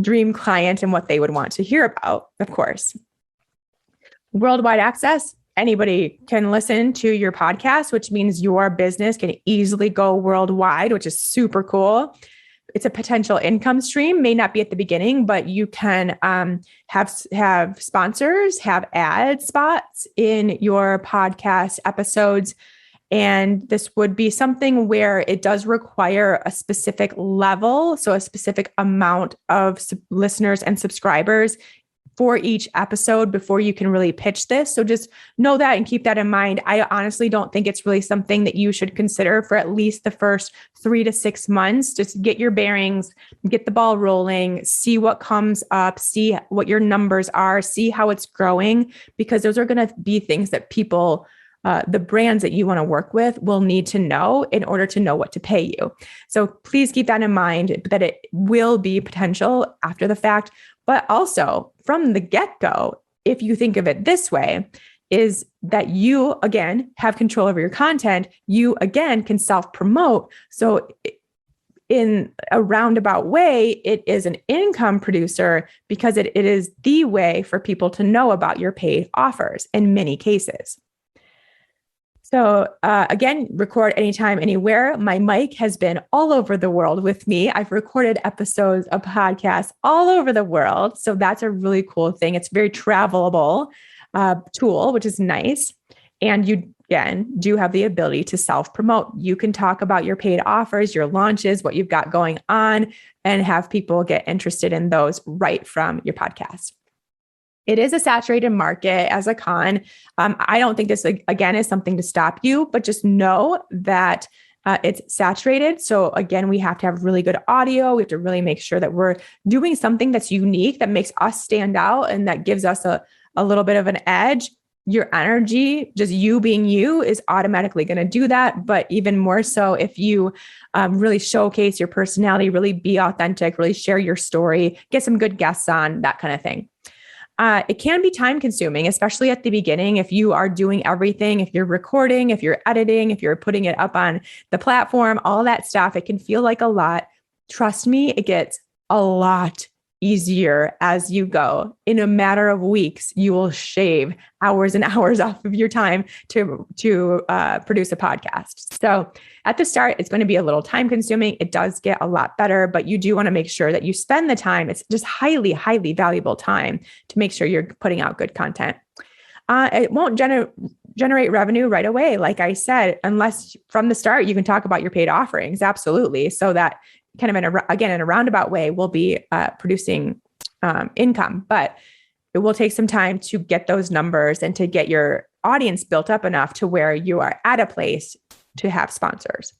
dream client and what they would want to hear about, of course. Worldwide access. Anybody can listen to your podcast, which means your business can easily go worldwide, which is super cool. It's a potential income stream, may not be at the beginning, but you can have sponsors, have ad spots in your podcast episodes. And this would be something where it does require a specific level, so a specific amount of listeners and subscribers for each episode before you can really pitch this. So just know that and keep that in mind. I honestly don't think it's really something that you should consider for at least the first 3 to 6 months. Just get your bearings, get the ball rolling, see what comes up, see what your numbers are, see how it's growing, because those are going to be things that people, the brands that you want to work with, will need to know in order to know what to pay you. So please keep that in mind, that it will be potential after the fact. But also from the get-go, if you think of it this way, is that you, again, have control over your content. You, again, can self-promote. So in a roundabout way, it is an income producer because it is the way for people to know about your paid offers in many cases. So again, record anytime, anywhere. My mic has been all over the world with me. I've recorded episodes of podcasts all over the world. So that's a really cool thing. It's a very travelable tool, which is nice. And you, again, do have the ability to self-promote. You can talk about your paid offers, your launches, what you've got going on, and have people get interested in those right from your podcast. It is a saturated market as a con. I don't think this, again, is something to stop you, but just know that it's saturated. So again, we have to have really good audio. We have to really make sure that we're doing something that's unique, that makes us stand out, and that gives us a little bit of an edge. Your energy, just you being you, is automatically going to do that. But even more so if you really showcase your personality, really be authentic, really share your story, get some good guests on, that kind of thing. It can be time consuming, especially at the beginning. If you are doing everything, if you're recording, if you're editing, if you're putting it up on the platform, all that stuff, it can feel like a lot. Trust me, it gets a lot easier as you go. In a matter of weeks, you will shave hours and hours off of your time to produce a podcast. So at the start, it's going to be a little time consuming. It does get a lot better, but you do want to make sure that you spend the time. It's just highly, highly valuable time to make sure you're putting out good content. It won't generate revenue right away, like I said, unless from the start you can talk about your paid offerings. Absolutely. So that kind of in a roundabout way, we'll be producing income, but it will take some time to get those numbers and to get your audience built up enough to where you are at a place to have sponsors.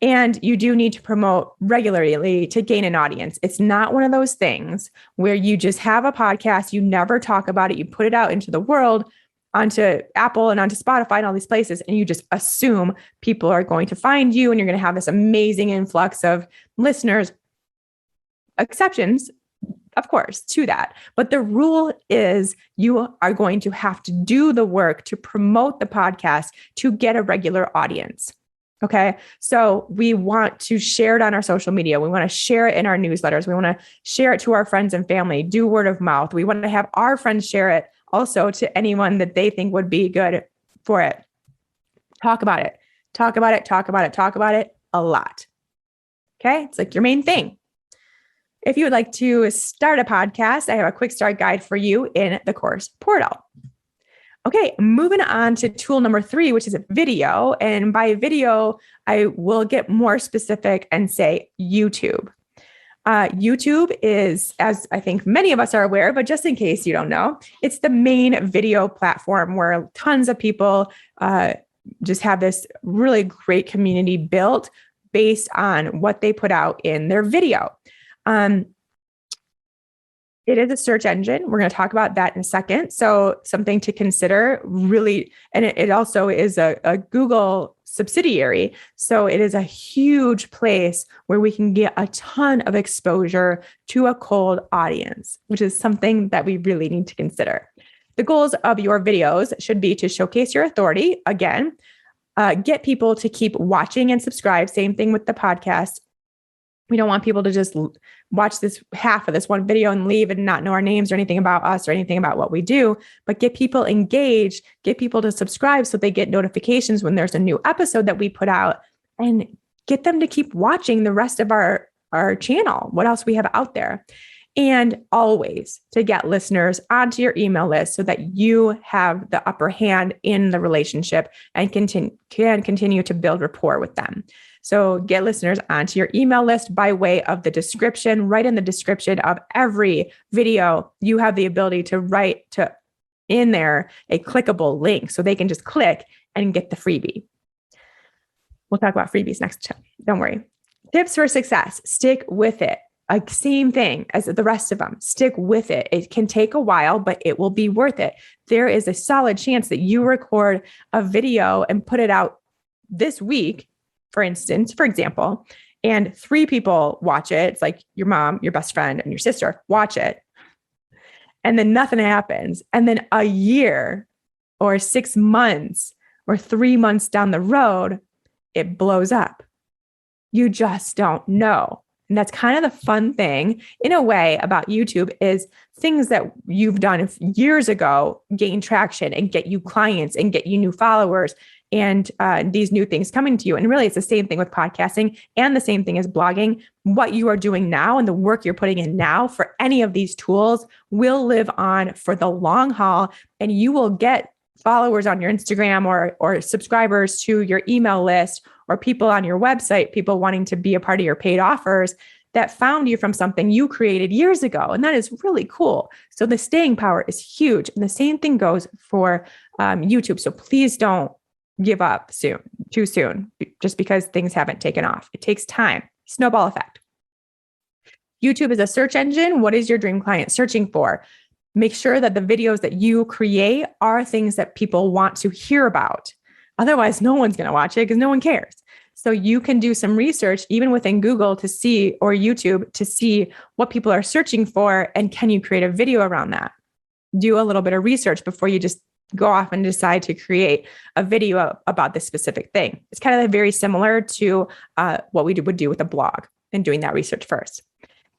And you do need to promote regularly to gain an audience. It's not one of those things where you just have a podcast, you never talk about it, you put it out into the world, onto Apple and onto Spotify and all these places, and you just assume people are going to find you and you're going to have this amazing influx of listeners. Exceptions, of course, to that. But the rule is you are going to have to do the work to promote the podcast to get a regular audience. Okay. So we want to share it on our social media. We want to share it in our newsletters. We want to share it to our friends and family, do word of mouth. We want to have our friends share it also to anyone that they think would be good for it. Talk about it. Talk about it. Talk about it. Talk about it a lot. Okay. It's like your main thing. If you would like to start a podcast, I have a quick start guide for you in the course portal. Okay, moving on to tool number 3, which is video. And by video, I will get more specific and say YouTube. YouTube is, as I think many of us are aware, but just in case you don't know, it's the main video platform where tons of people just have this really great community built based on what they put out in their video. It is a search engine. We're going to talk about that in a second. So something to consider really, and it also is a Google subsidiary. So it is a huge place where we can get a ton of exposure to a cold audience, which is something that we really need to consider. The goals of your videos should be to showcase your authority. Again, get people to keep watching and subscribe. Same thing with the podcast. We don't want people to just watch this half of this one video and leave and not know our names or anything about us or anything about what we do, but get people engaged, get people to subscribe so they get notifications when there's a new episode that we put out, and get them to keep watching the rest of our channel, what else we have out there. And always to get listeners onto your email list so that you have the upper hand in the relationship and can continue to build rapport with them. So get listeners onto your email list by way of the description. Right in the description of every video, you have the ability to write in there a clickable link so they can just click and get the freebie. We'll talk about freebies next time. Don't worry. Tips for success. Stick with it. Same thing as the rest of them. Stick with it. It can take a while, but it will be worth it. There is a solid chance that you record a video and put it out this week, for example, and 3 people watch it. It's like your mom, your best friend, and your sister watch it. And then nothing happens. And then a year or 6 months or 3 months down the road, it blows up. You just don't know. And that's kind of the fun thing in a way about YouTube is things that you've done years ago gain traction and get you clients and get you new followers and these new things coming to you. And really, it's the same thing with podcasting and the same thing as blogging. What you are doing now and the work you're putting in now for any of these tools will live on for the long haul, and you will get followers on your Instagram or subscribers to your email list or people on your website, people wanting to be a part of your paid offers that found you from something you created years ago. And that is really cool. So the staying power is huge. And the same thing goes for YouTube. So please don't give up too soon, just because things haven't taken off. It takes time. Snowball effect. YouTube is a search engine. What is your dream client searching for? Make sure that the videos that you create are things that people want to hear about. Otherwise, no one's going to watch it because no one cares. So you can do some research even within Google to see, or YouTube to see what people are searching for. And can you create a video around that? Do a little bit of research before you just go off and decide to create a video about this specific thing. It's kind of very similar to what we would do with a blog and doing that research first.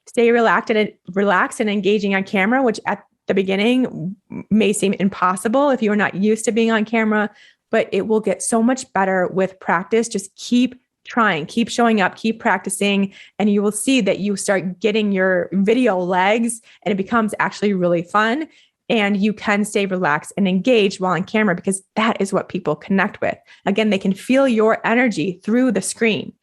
Stay relaxed and engaging on camera, which at the beginning may seem impossible if you are not used to being on camera, but it will get so much better with practice. Just keep trying, keep showing up, keep practicing, and you will see that you start getting your video legs and it becomes actually really fun. And you can stay relaxed and engaged while on camera because that is what people connect with. Again, they can feel your energy through the screen.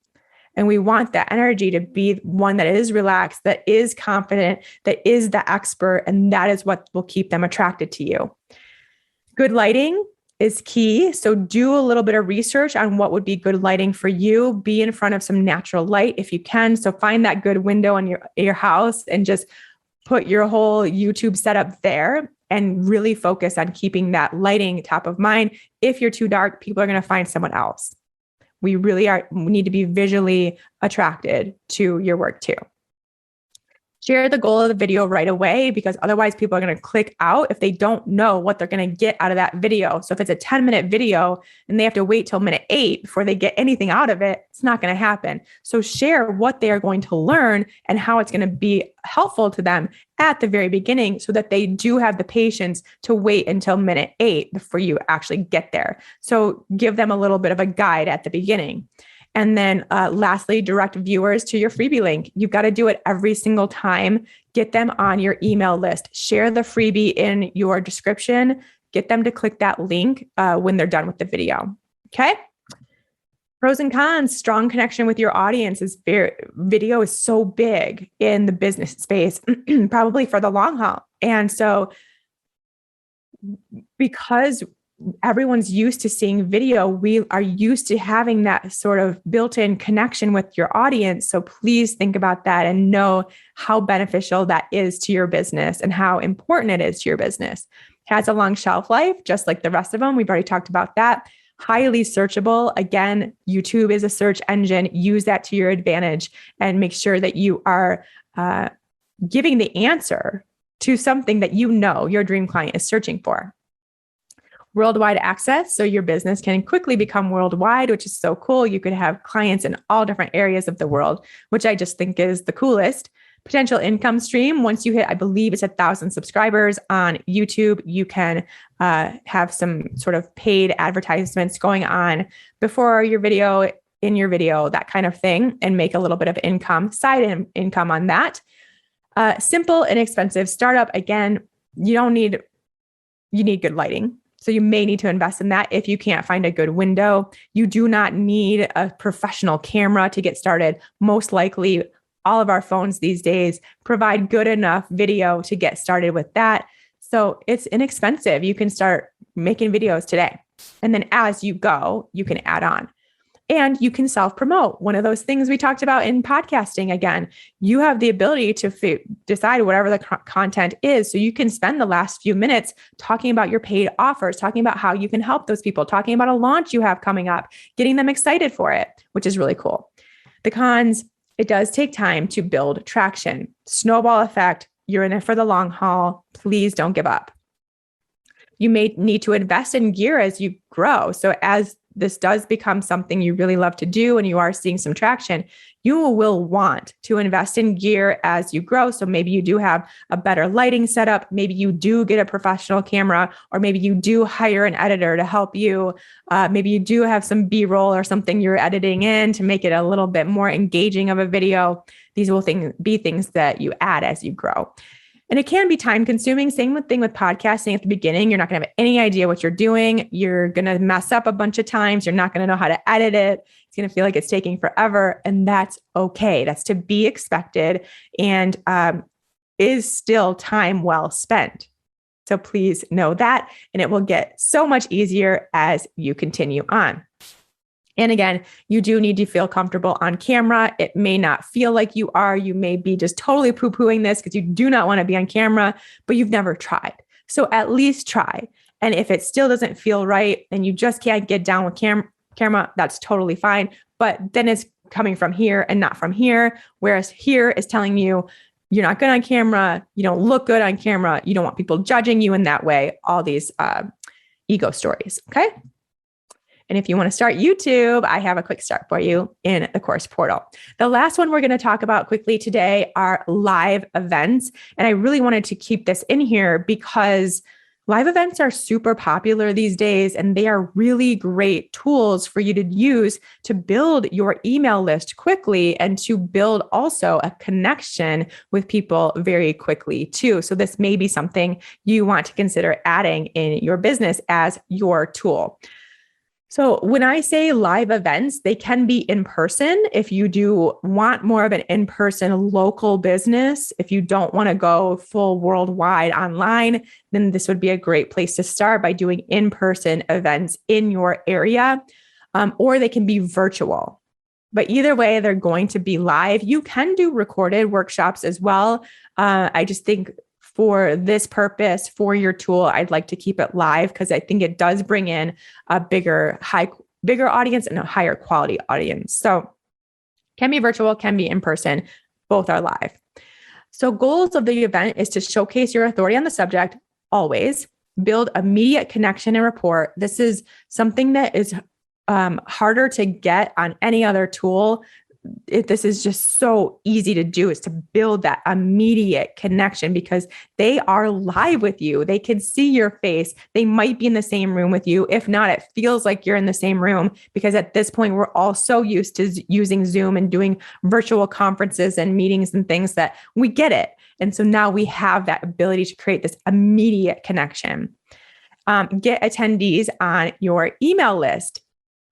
And we want that energy to be one that is relaxed, that is confident, that is the expert, and that is what will keep them attracted to you. Good lighting is key. So do a little bit of research on what would be good lighting for you. Be in front of some natural light if you can. So find that good window in your house and just put your whole YouTube setup there and really focus on keeping that lighting top of mind. If you're too dark, people are going to find someone else. We need to be visually attracted to your work too. Share the goal of the video right away, because otherwise people are going to click out if they don't know what they're going to get out of that video. So if it's a 10-minute video and they have to wait till minute 8 before they get anything out of it, it's not going to happen. So share what they are going to learn and how it's going to be helpful to them at the very beginning, so that they do have the patience to wait until minute 8 before you actually get there. So give them a little bit of a guide at the beginning. And then lastly, direct viewers to your freebie link. You've got to do it every single time. Get them on your email list. Share the freebie in your description. Get them to click that link when they're done with the video. Okay. Pros and cons. Strong connection with your audience video is so big in the business space, probably for the long haul. And so because everyone's used to seeing video, we are used to having that sort of built-in connection with your audience. So please think about that and know how beneficial that is to your business and how important it is to your business. It has a long shelf life, just like the rest of them. We've already talked about that. Highly searchable. Again, YouTube is a search engine. Use that to your advantage and make sure that you are giving the answer to something that you know your dream client is searching for. Worldwide access. So your business can quickly become worldwide, which is so cool. You could have clients in all different areas of the world, which I just think is the coolest. Potential income stream. Once you hit, I believe it's 1,000 subscribers on YouTube, you can have some sort of paid advertisements going on before your video, in your video, that kind of thing, and make a little bit of income, income on that. Simple, inexpensive startup. Again, you need good lighting. So you may need to invest in that if you can't find a good window. You do not need a professional camera to get started. Most likely, all of our phones these days provide good enough video to get started with that. So it's inexpensive. You can start making videos today. And then as you go, you can add on. And you can self-promote. One of those things we talked about in podcasting. Again, you have the ability to decide whatever the content is. So you can spend the last few minutes talking about your paid offers, talking about how you can help those people, talking about a launch you have coming up, getting them excited for it, which is really cool. The cons, it does take time to build traction. Snowball effect, you're in it for the long haul. Please don't give up. You may need to invest in gear as you grow. So as this does become something you really love to do and you are seeing some traction, you will want to invest in gear as you grow. So maybe you do have a better lighting setup. Maybe you do get a professional camera, or maybe you do hire an editor to help you. Maybe you do have some B-roll or something you're editing in to make it a little bit more engaging of a video. These will be things that you add as you grow. And it can be time consuming. Same thing with podcasting at the beginning. You're not going to have any idea what you're doing. You're going to mess up a bunch of times. You're not going to know how to edit it. It's going to feel like it's taking forever. And that's okay. That's to be expected and is still time well spent. So please know that. And it will get so much easier as you continue on. And again, you do need to feel comfortable on camera. It may not feel like you are. You may be just totally poo-pooing this because you do not want to be on camera, but you've never tried. So at least try. And if it still doesn't feel right and you just can't get down with camera, that's totally fine. But then it's coming from here and not from here. Whereas here is telling you, you're not good on camera. You don't look good on camera. You don't want people judging you in that way. All these ego stories. Okay. And if you want to start YouTube, I have a quick start for you in the course portal. The last one we're going to talk about quickly today are live events. And I really wanted to keep this in here because live events are super popular these days, and they are really great tools for you to use to build your email list quickly and to build also a connection with people very quickly too. So this may be something you want to consider adding in your business as your tool. So when I say live events, they can be in person. If you do want more of an in-person local business, if you don't want to go full worldwide online, then this would be a great place to start by doing in-person events in your area, or they can be virtual. But either way, they're going to be live. You can do recorded workshops as well. I just think for this purpose, for your tool, I'd like to keep it live because I think it does bring in a bigger audience and a higher quality audience. So can be virtual, can be in person, both are live. So goals of the event is to showcase your authority on the subject, always build immediate connection and rapport. This is something that is harder to get on any other tool. This is just so easy to do, is to build that immediate connection because they are live with you. They can see your face. They might be in the same room with you. If not, it feels like you're in the same room because at this point, we're all so used to using Zoom and doing virtual conferences and meetings and things that we get it. And so now we have that ability to create this immediate connection. Get attendees on your email list,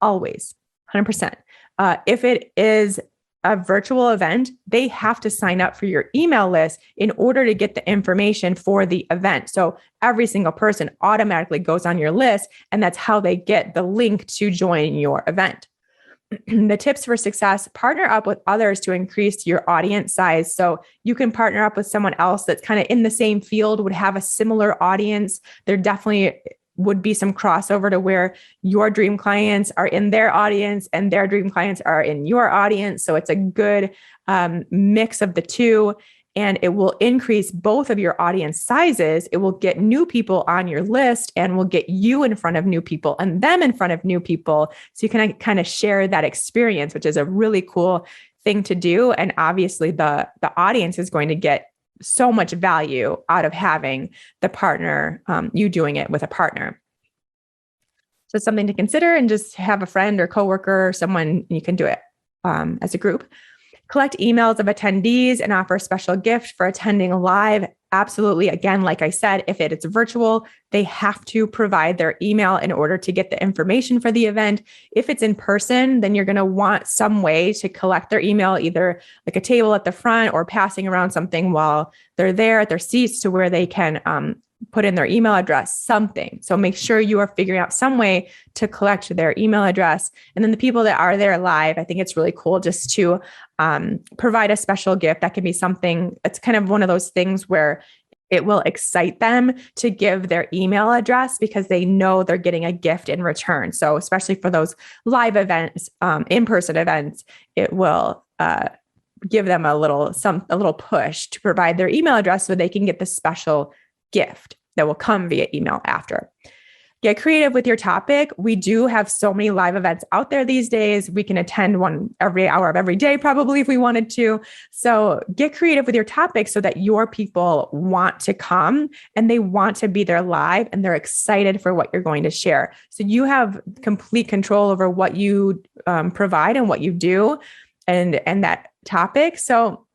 always, 100%. If it is a virtual event, they have to sign up for your email list in order to get the information for the event. So every single person automatically goes on your list, and that's how they get the link to join your event. The tips for success: partner up with others to increase your audience size. So you can partner up with someone else that's kind of in the same field, would have a similar audience. There definitely would be some crossover to where your dream clients are in their audience and their dream clients are in your audience. So it's a good mix of the two, and it will increase both of your audience sizes. It will get new people on your list and will get you in front of new people and them in front of new people. So you can kind of share that experience, which is a really cool thing to do. And obviously the audience is going to get so much value out of having the partner, you doing it with a partner. So it's something to consider, and just have a friend or coworker or someone, you can do it as a group. Collect emails of attendees and offer a special gift for attending live. Absolutely. Again, like I said, if it's virtual, they have to provide their email in order to get the information for the event. If it's in person, then you're going to want some way to collect their email, either like a table at the front or passing around something while they're there at their seats to where they can put in their email address, something. So make sure you are figuring out some way to collect their email address. And then the people that are there live, I think it's really cool just to provide a special gift. That can be something, it's kind of one of those things where it will excite them to give their email address because they know they're getting a gift in return. So especially for those live events, in-person events, it will give them a little push to provide their email address so they can get the special gift that will come via email after. Get creative with your topic. We do have so many live events out there these days. We can attend one every hour of every day, probably, if we wanted to. So get creative with your topic so that your people want to come and they want to be there live and they're excited for what you're going to share. So you have complete control over what you provide and what you do and that topic. So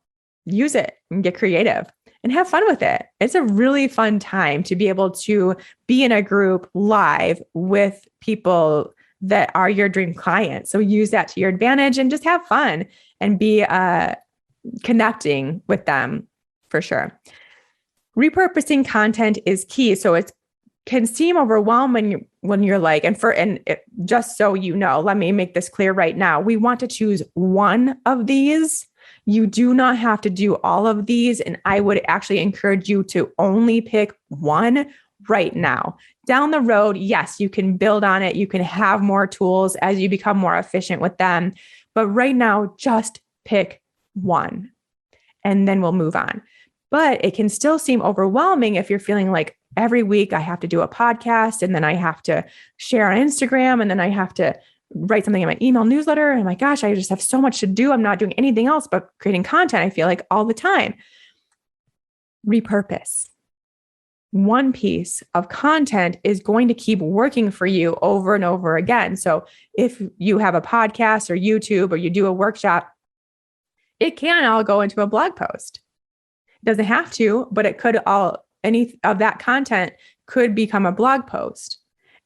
use it and get creative and have fun with it. It's a really fun time to be able to be in a group live with people that are your dream clients. So use that to your advantage and just have fun and be connecting with them for sure. Repurposing content is key. So it can seem overwhelming when you're like, just so you know, let me make this clear right now. We want to choose one of these. You do not have to do all of these. And I would actually encourage you to only pick one right now. Down the road, yes, you can build on it. You can have more tools as you become more efficient with them. But right now, just pick one and then we'll move on. But it can still seem overwhelming if you're feeling like every week I have to do a podcast and then I have to share on Instagram and then I have to write something in my email newsletter. And my gosh, I just have so much to do. I'm not doing anything else but creating content, I feel like, all the time. Repurpose. One piece of content is going to keep working for you over and over again. So if you have a podcast or YouTube or you do a workshop, it can all go into a blog post. It doesn't have to, but it could any of that content could become a blog post.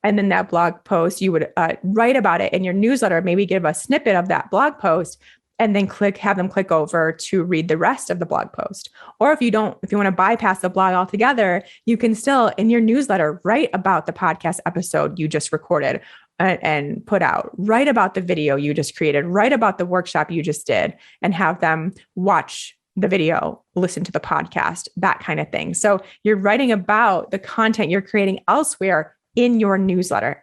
And then that blog post, you would write about it in your newsletter, maybe give a snippet of that blog post, and then have them click over to read the rest of the blog post. Or if you want to bypass the blog altogether, you can still in your newsletter write about the podcast episode you just recorded and put out, write about the video you just created, write about the workshop you just did, and have them watch the video, listen to the podcast, that kind of thing. So you're writing about the content you're creating elsewhere in your newsletter.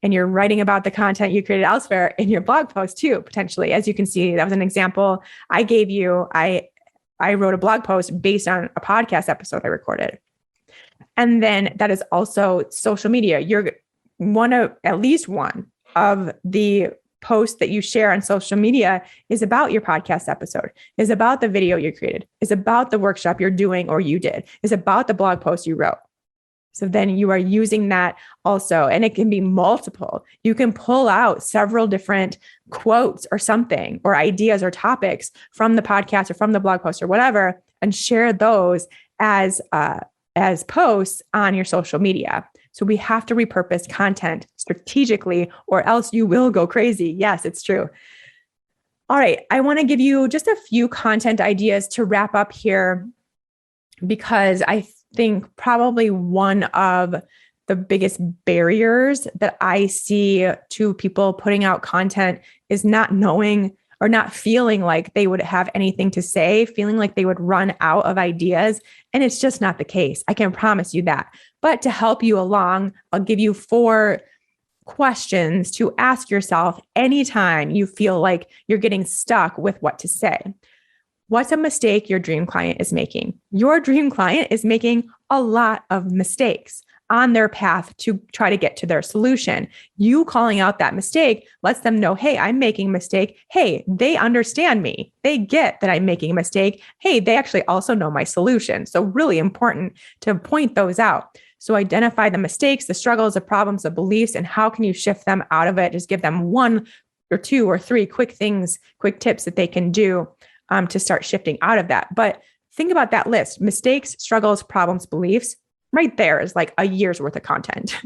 And you're writing about the content you created elsewhere in your blog post too, potentially. As you can see, that was an example I gave you. I I wrote a blog post based on a podcast episode I recorded. And then that is also social media. You're at least one of the posts that you share on social media is about your podcast episode, is about the video you created, is about the workshop you're doing or you did, is about the blog post you wrote. So then you are using that also, and it can be multiple. You can pull out several different quotes or something, or ideas or topics from the podcast or from the blog post or whatever, and share those as posts on your social media. So we have to repurpose content strategically, or else you will go crazy. Yes, it's true. All right. I want to give you just a few content ideas to wrap up here, because I think probably one of the biggest barriers that I see to people putting out content is not knowing or not feeling like they would have anything to say, feeling like they would run out of ideas. And it's just not the case. I can promise you that. But to help you along, I'll give you 4 questions to ask yourself anytime you feel like you're getting stuck with what to say. What's a mistake your dream client is making? Your dream client is making a lot of mistakes on their path to try to get to their solution. You calling out that mistake lets them know, hey, I'm making a mistake. Hey, they understand me. They get that I'm making a mistake. Hey, they actually also know my solution. So really important to point those out. So identify the mistakes, the struggles, the problems, the beliefs, and how can you shift them out of it? Just give them 1 or 2 or 3 quick tips that they can do to start shifting out of that. But think about that list: mistakes, struggles, problems, beliefs. Right there is like a year's worth of content.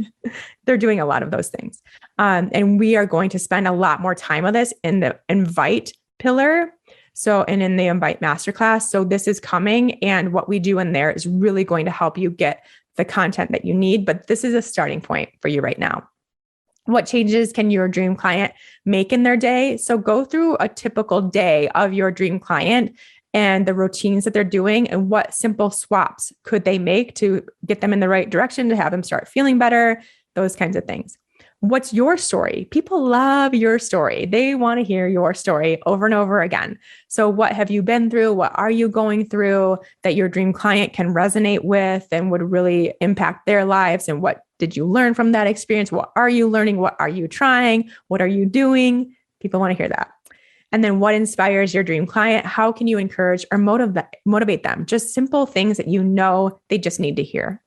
They're doing a lot of those things. And we are going to spend a lot more time on this in the invite pillar. And in the invite masterclass. So this is coming, and what we do in there is really going to help you get the content that you need. But this is a starting point for you right now. What changes can your dream client make in their day? So go through a typical day of your dream client and the routines that they're doing, and what simple swaps could they make to get them in the right direction, to have them start feeling better, those kinds of things. What's your story? People love your story. They want to hear your story over and over again. So what have you been through? What are you going through that your dream client can resonate with and would really impact their lives? And what did you learn from that experience? What are you learning? What are you trying? What are you doing? People want to hear that. And then what inspires your dream client? How can you encourage or motivate them? Just simple things that you know they just need to hear,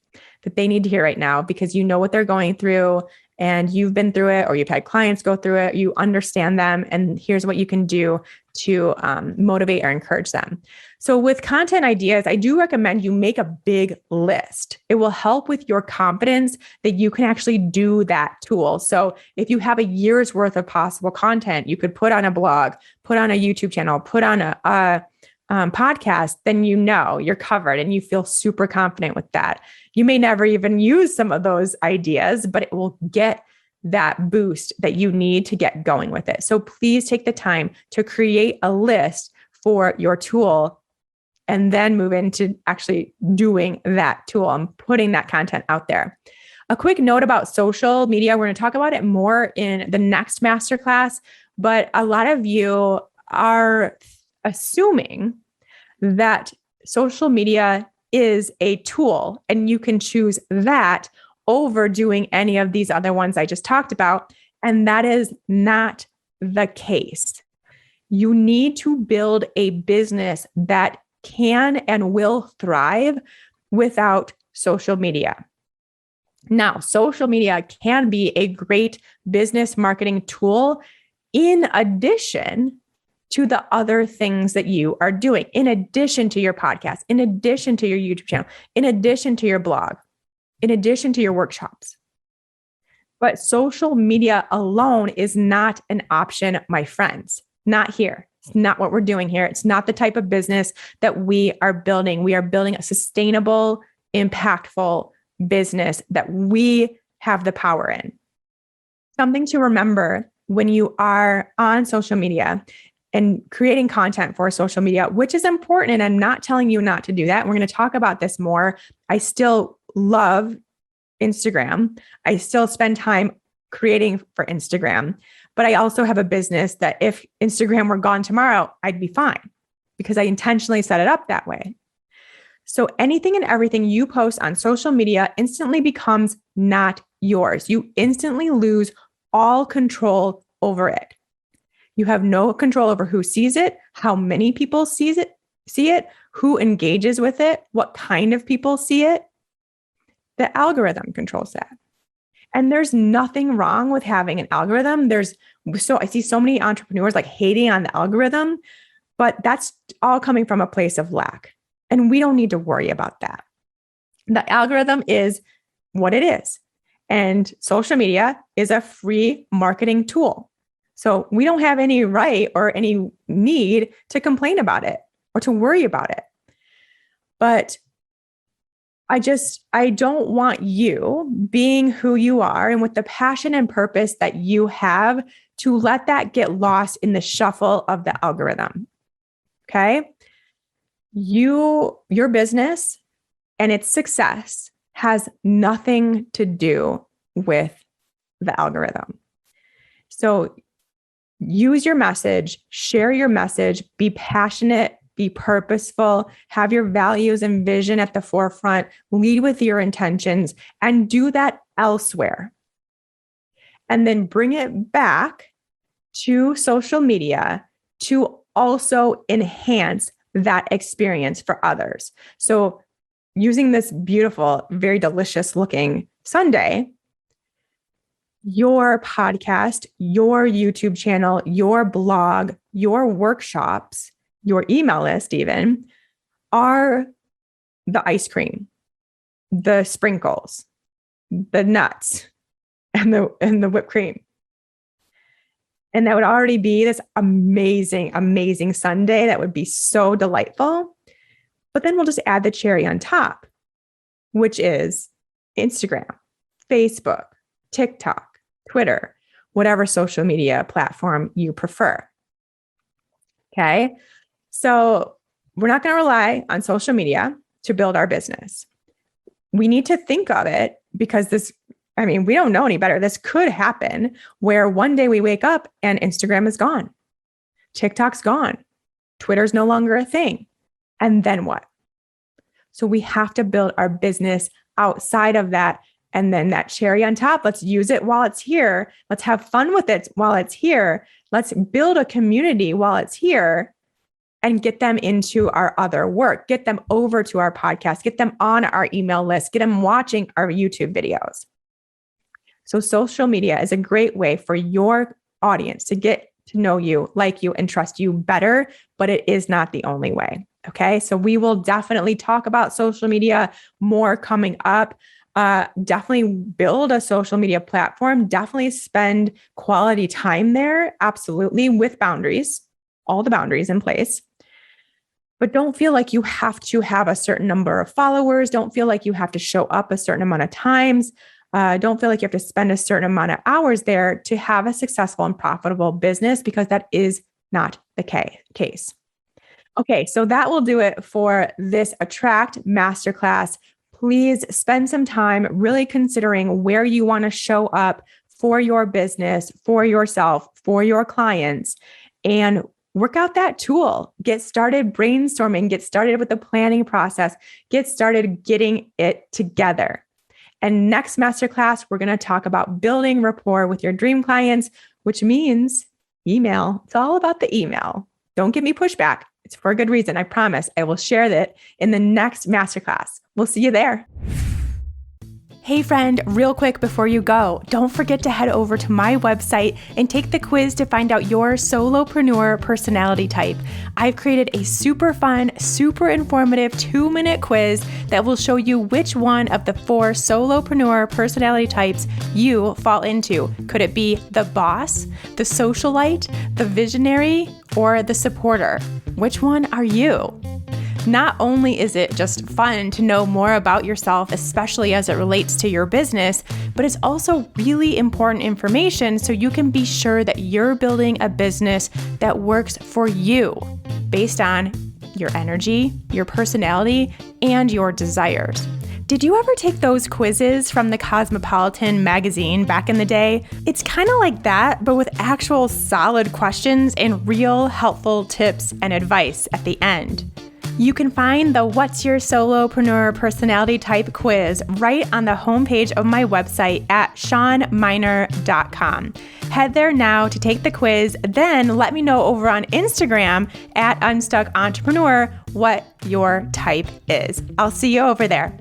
that they need to hear right now, because you know what they're going through and you've been through it, or you've had clients go through it. You understand them, and here's what you can do to motivate or encourage them. So with content ideas, I do recommend you make a big list. It will help with your confidence that you can actually do that tool. So if you have a year's worth of possible content, you could put on a blog, put on a YouTube channel, put on a podcast, then you know you're covered and you feel super confident with that. You may never even use some of those ideas, but it will get that boost that you need to get going with it. So please take the time to create a list for your tool and then move into actually doing that tool and putting that content out there. A quick note about social media. We're going to talk about it more in the next masterclass, but a lot of you are assuming that social media is a tool and you can choose that over doing any of these other ones I just talked about. And that is not the case. You need to build a business that can and will thrive without social media. Now, social media can be a great business marketing tool in addition to the other things that you are doing, in addition to your podcast, in addition to your YouTube channel, in addition to your blog, in addition to your workshops. But social media alone is not an option, my friends. Not here. It's not what we're doing here. It's not the type of business that we are building. We are building a sustainable, impactful business that we have the power in. Something to remember when you are on social media and creating content for social media, which is important. And I'm not telling you not to do that. We're going to talk about this more. I still love Instagram. I still spend time creating for Instagram, but I also have a business that if Instagram were gone tomorrow, I'd be fine because I intentionally set it up that way. So anything and everything you post on social media instantly becomes not yours. You instantly lose all control over it. You have no control over who sees it, how many people see it, who engages with it, what kind of people see it. The algorithm controls that. And there's nothing wrong with having an algorithm. I see so many entrepreneurs like hating on the algorithm, but that's all coming from a place of lack. And we don't need to worry about that. The algorithm is what it is. And social media is a free marketing tool. So we don't have any right or any need to complain about it or to worry about it. But I don't want you being who you are and with the passion and purpose that you have to let that get lost in the shuffle of the algorithm. Okay? Your business and its success has nothing to do with the algorithm. So use your message, share your message, be passionate, be purposeful, have your values and vision at the forefront, lead with your intentions, and do that elsewhere. And then bring it back to social media to also enhance that experience for others. So using this beautiful, very delicious looking sundae, your podcast, your YouTube channel, your blog, your workshops, your email list even are the ice cream, the sprinkles, the nuts, and the whipped cream. And that would already be this amazing, amazing sundae that would be so delightful. But then we'll just add the cherry on top, which is Instagram, Facebook, TikTok, Twitter, whatever social media platform you prefer. Okay. So we're not going to rely on social media to build our business. We need to think of it because we don't know any better. This could happen where one day we wake up and Instagram is gone. TikTok's gone. Twitter's no longer a thing. And then what? So we have to build our business outside of that. And then that cherry on top, let's use it while it's here. Let's have fun with it while it's here. Let's build a community while it's here and get them into our other work, get them over to our podcast, get them on our email list, get them watching our YouTube videos. So social media is a great way for your audience to get to know you, like you, and trust you better, but it is not the only way. Okay. So we will definitely talk about social media more coming up. Definitely build a social media platform. Definitely spend quality time there. Absolutely. With boundaries, all the boundaries in place. But don't feel like you have to have a certain number of followers. Don't feel like you have to show up a certain amount of times. Don't feel like you have to spend a certain amount of hours there to have a successful and profitable business, because that is not the case. Okay, so that will do it for this Attract Masterclass. Please spend some time really considering where you want to show up for your business, for yourself, for your clients, and work out that tool. Get started brainstorming, get started with the planning process, get started getting it together. And next masterclass, we're going to talk about building rapport with your dream clients, which means email. It's all about the email. Don't give me pushback. It's for a good reason. I promise I will share that in the next masterclass. We'll see you there. Hey friend, real quick before you go, don't forget to head over to my website and take the quiz to find out your solopreneur personality type. I've created a super fun, super informative 2-minute quiz that will show you which one of the 4 solopreneur personality types you fall into. Could it be the boss, the socialite, the visionary, or the supporter? Which one are you? Not only is it just fun to know more about yourself, especially as it relates to your business, but it's also really important information so you can be sure that you're building a business that works for you based on your energy, your personality, and your desires. Did you ever take those quizzes from the Cosmopolitan magazine back in the day? It's kind of like that, but with actual solid questions and real helpful tips and advice at the end. You can find the What's Your Solopreneur Personality Type quiz right on the homepage of my website at shawnmynar.com. Head there now to take the quiz, then let me know over on Instagram at unstuckentrepreneur what your type is. I'll see you over there.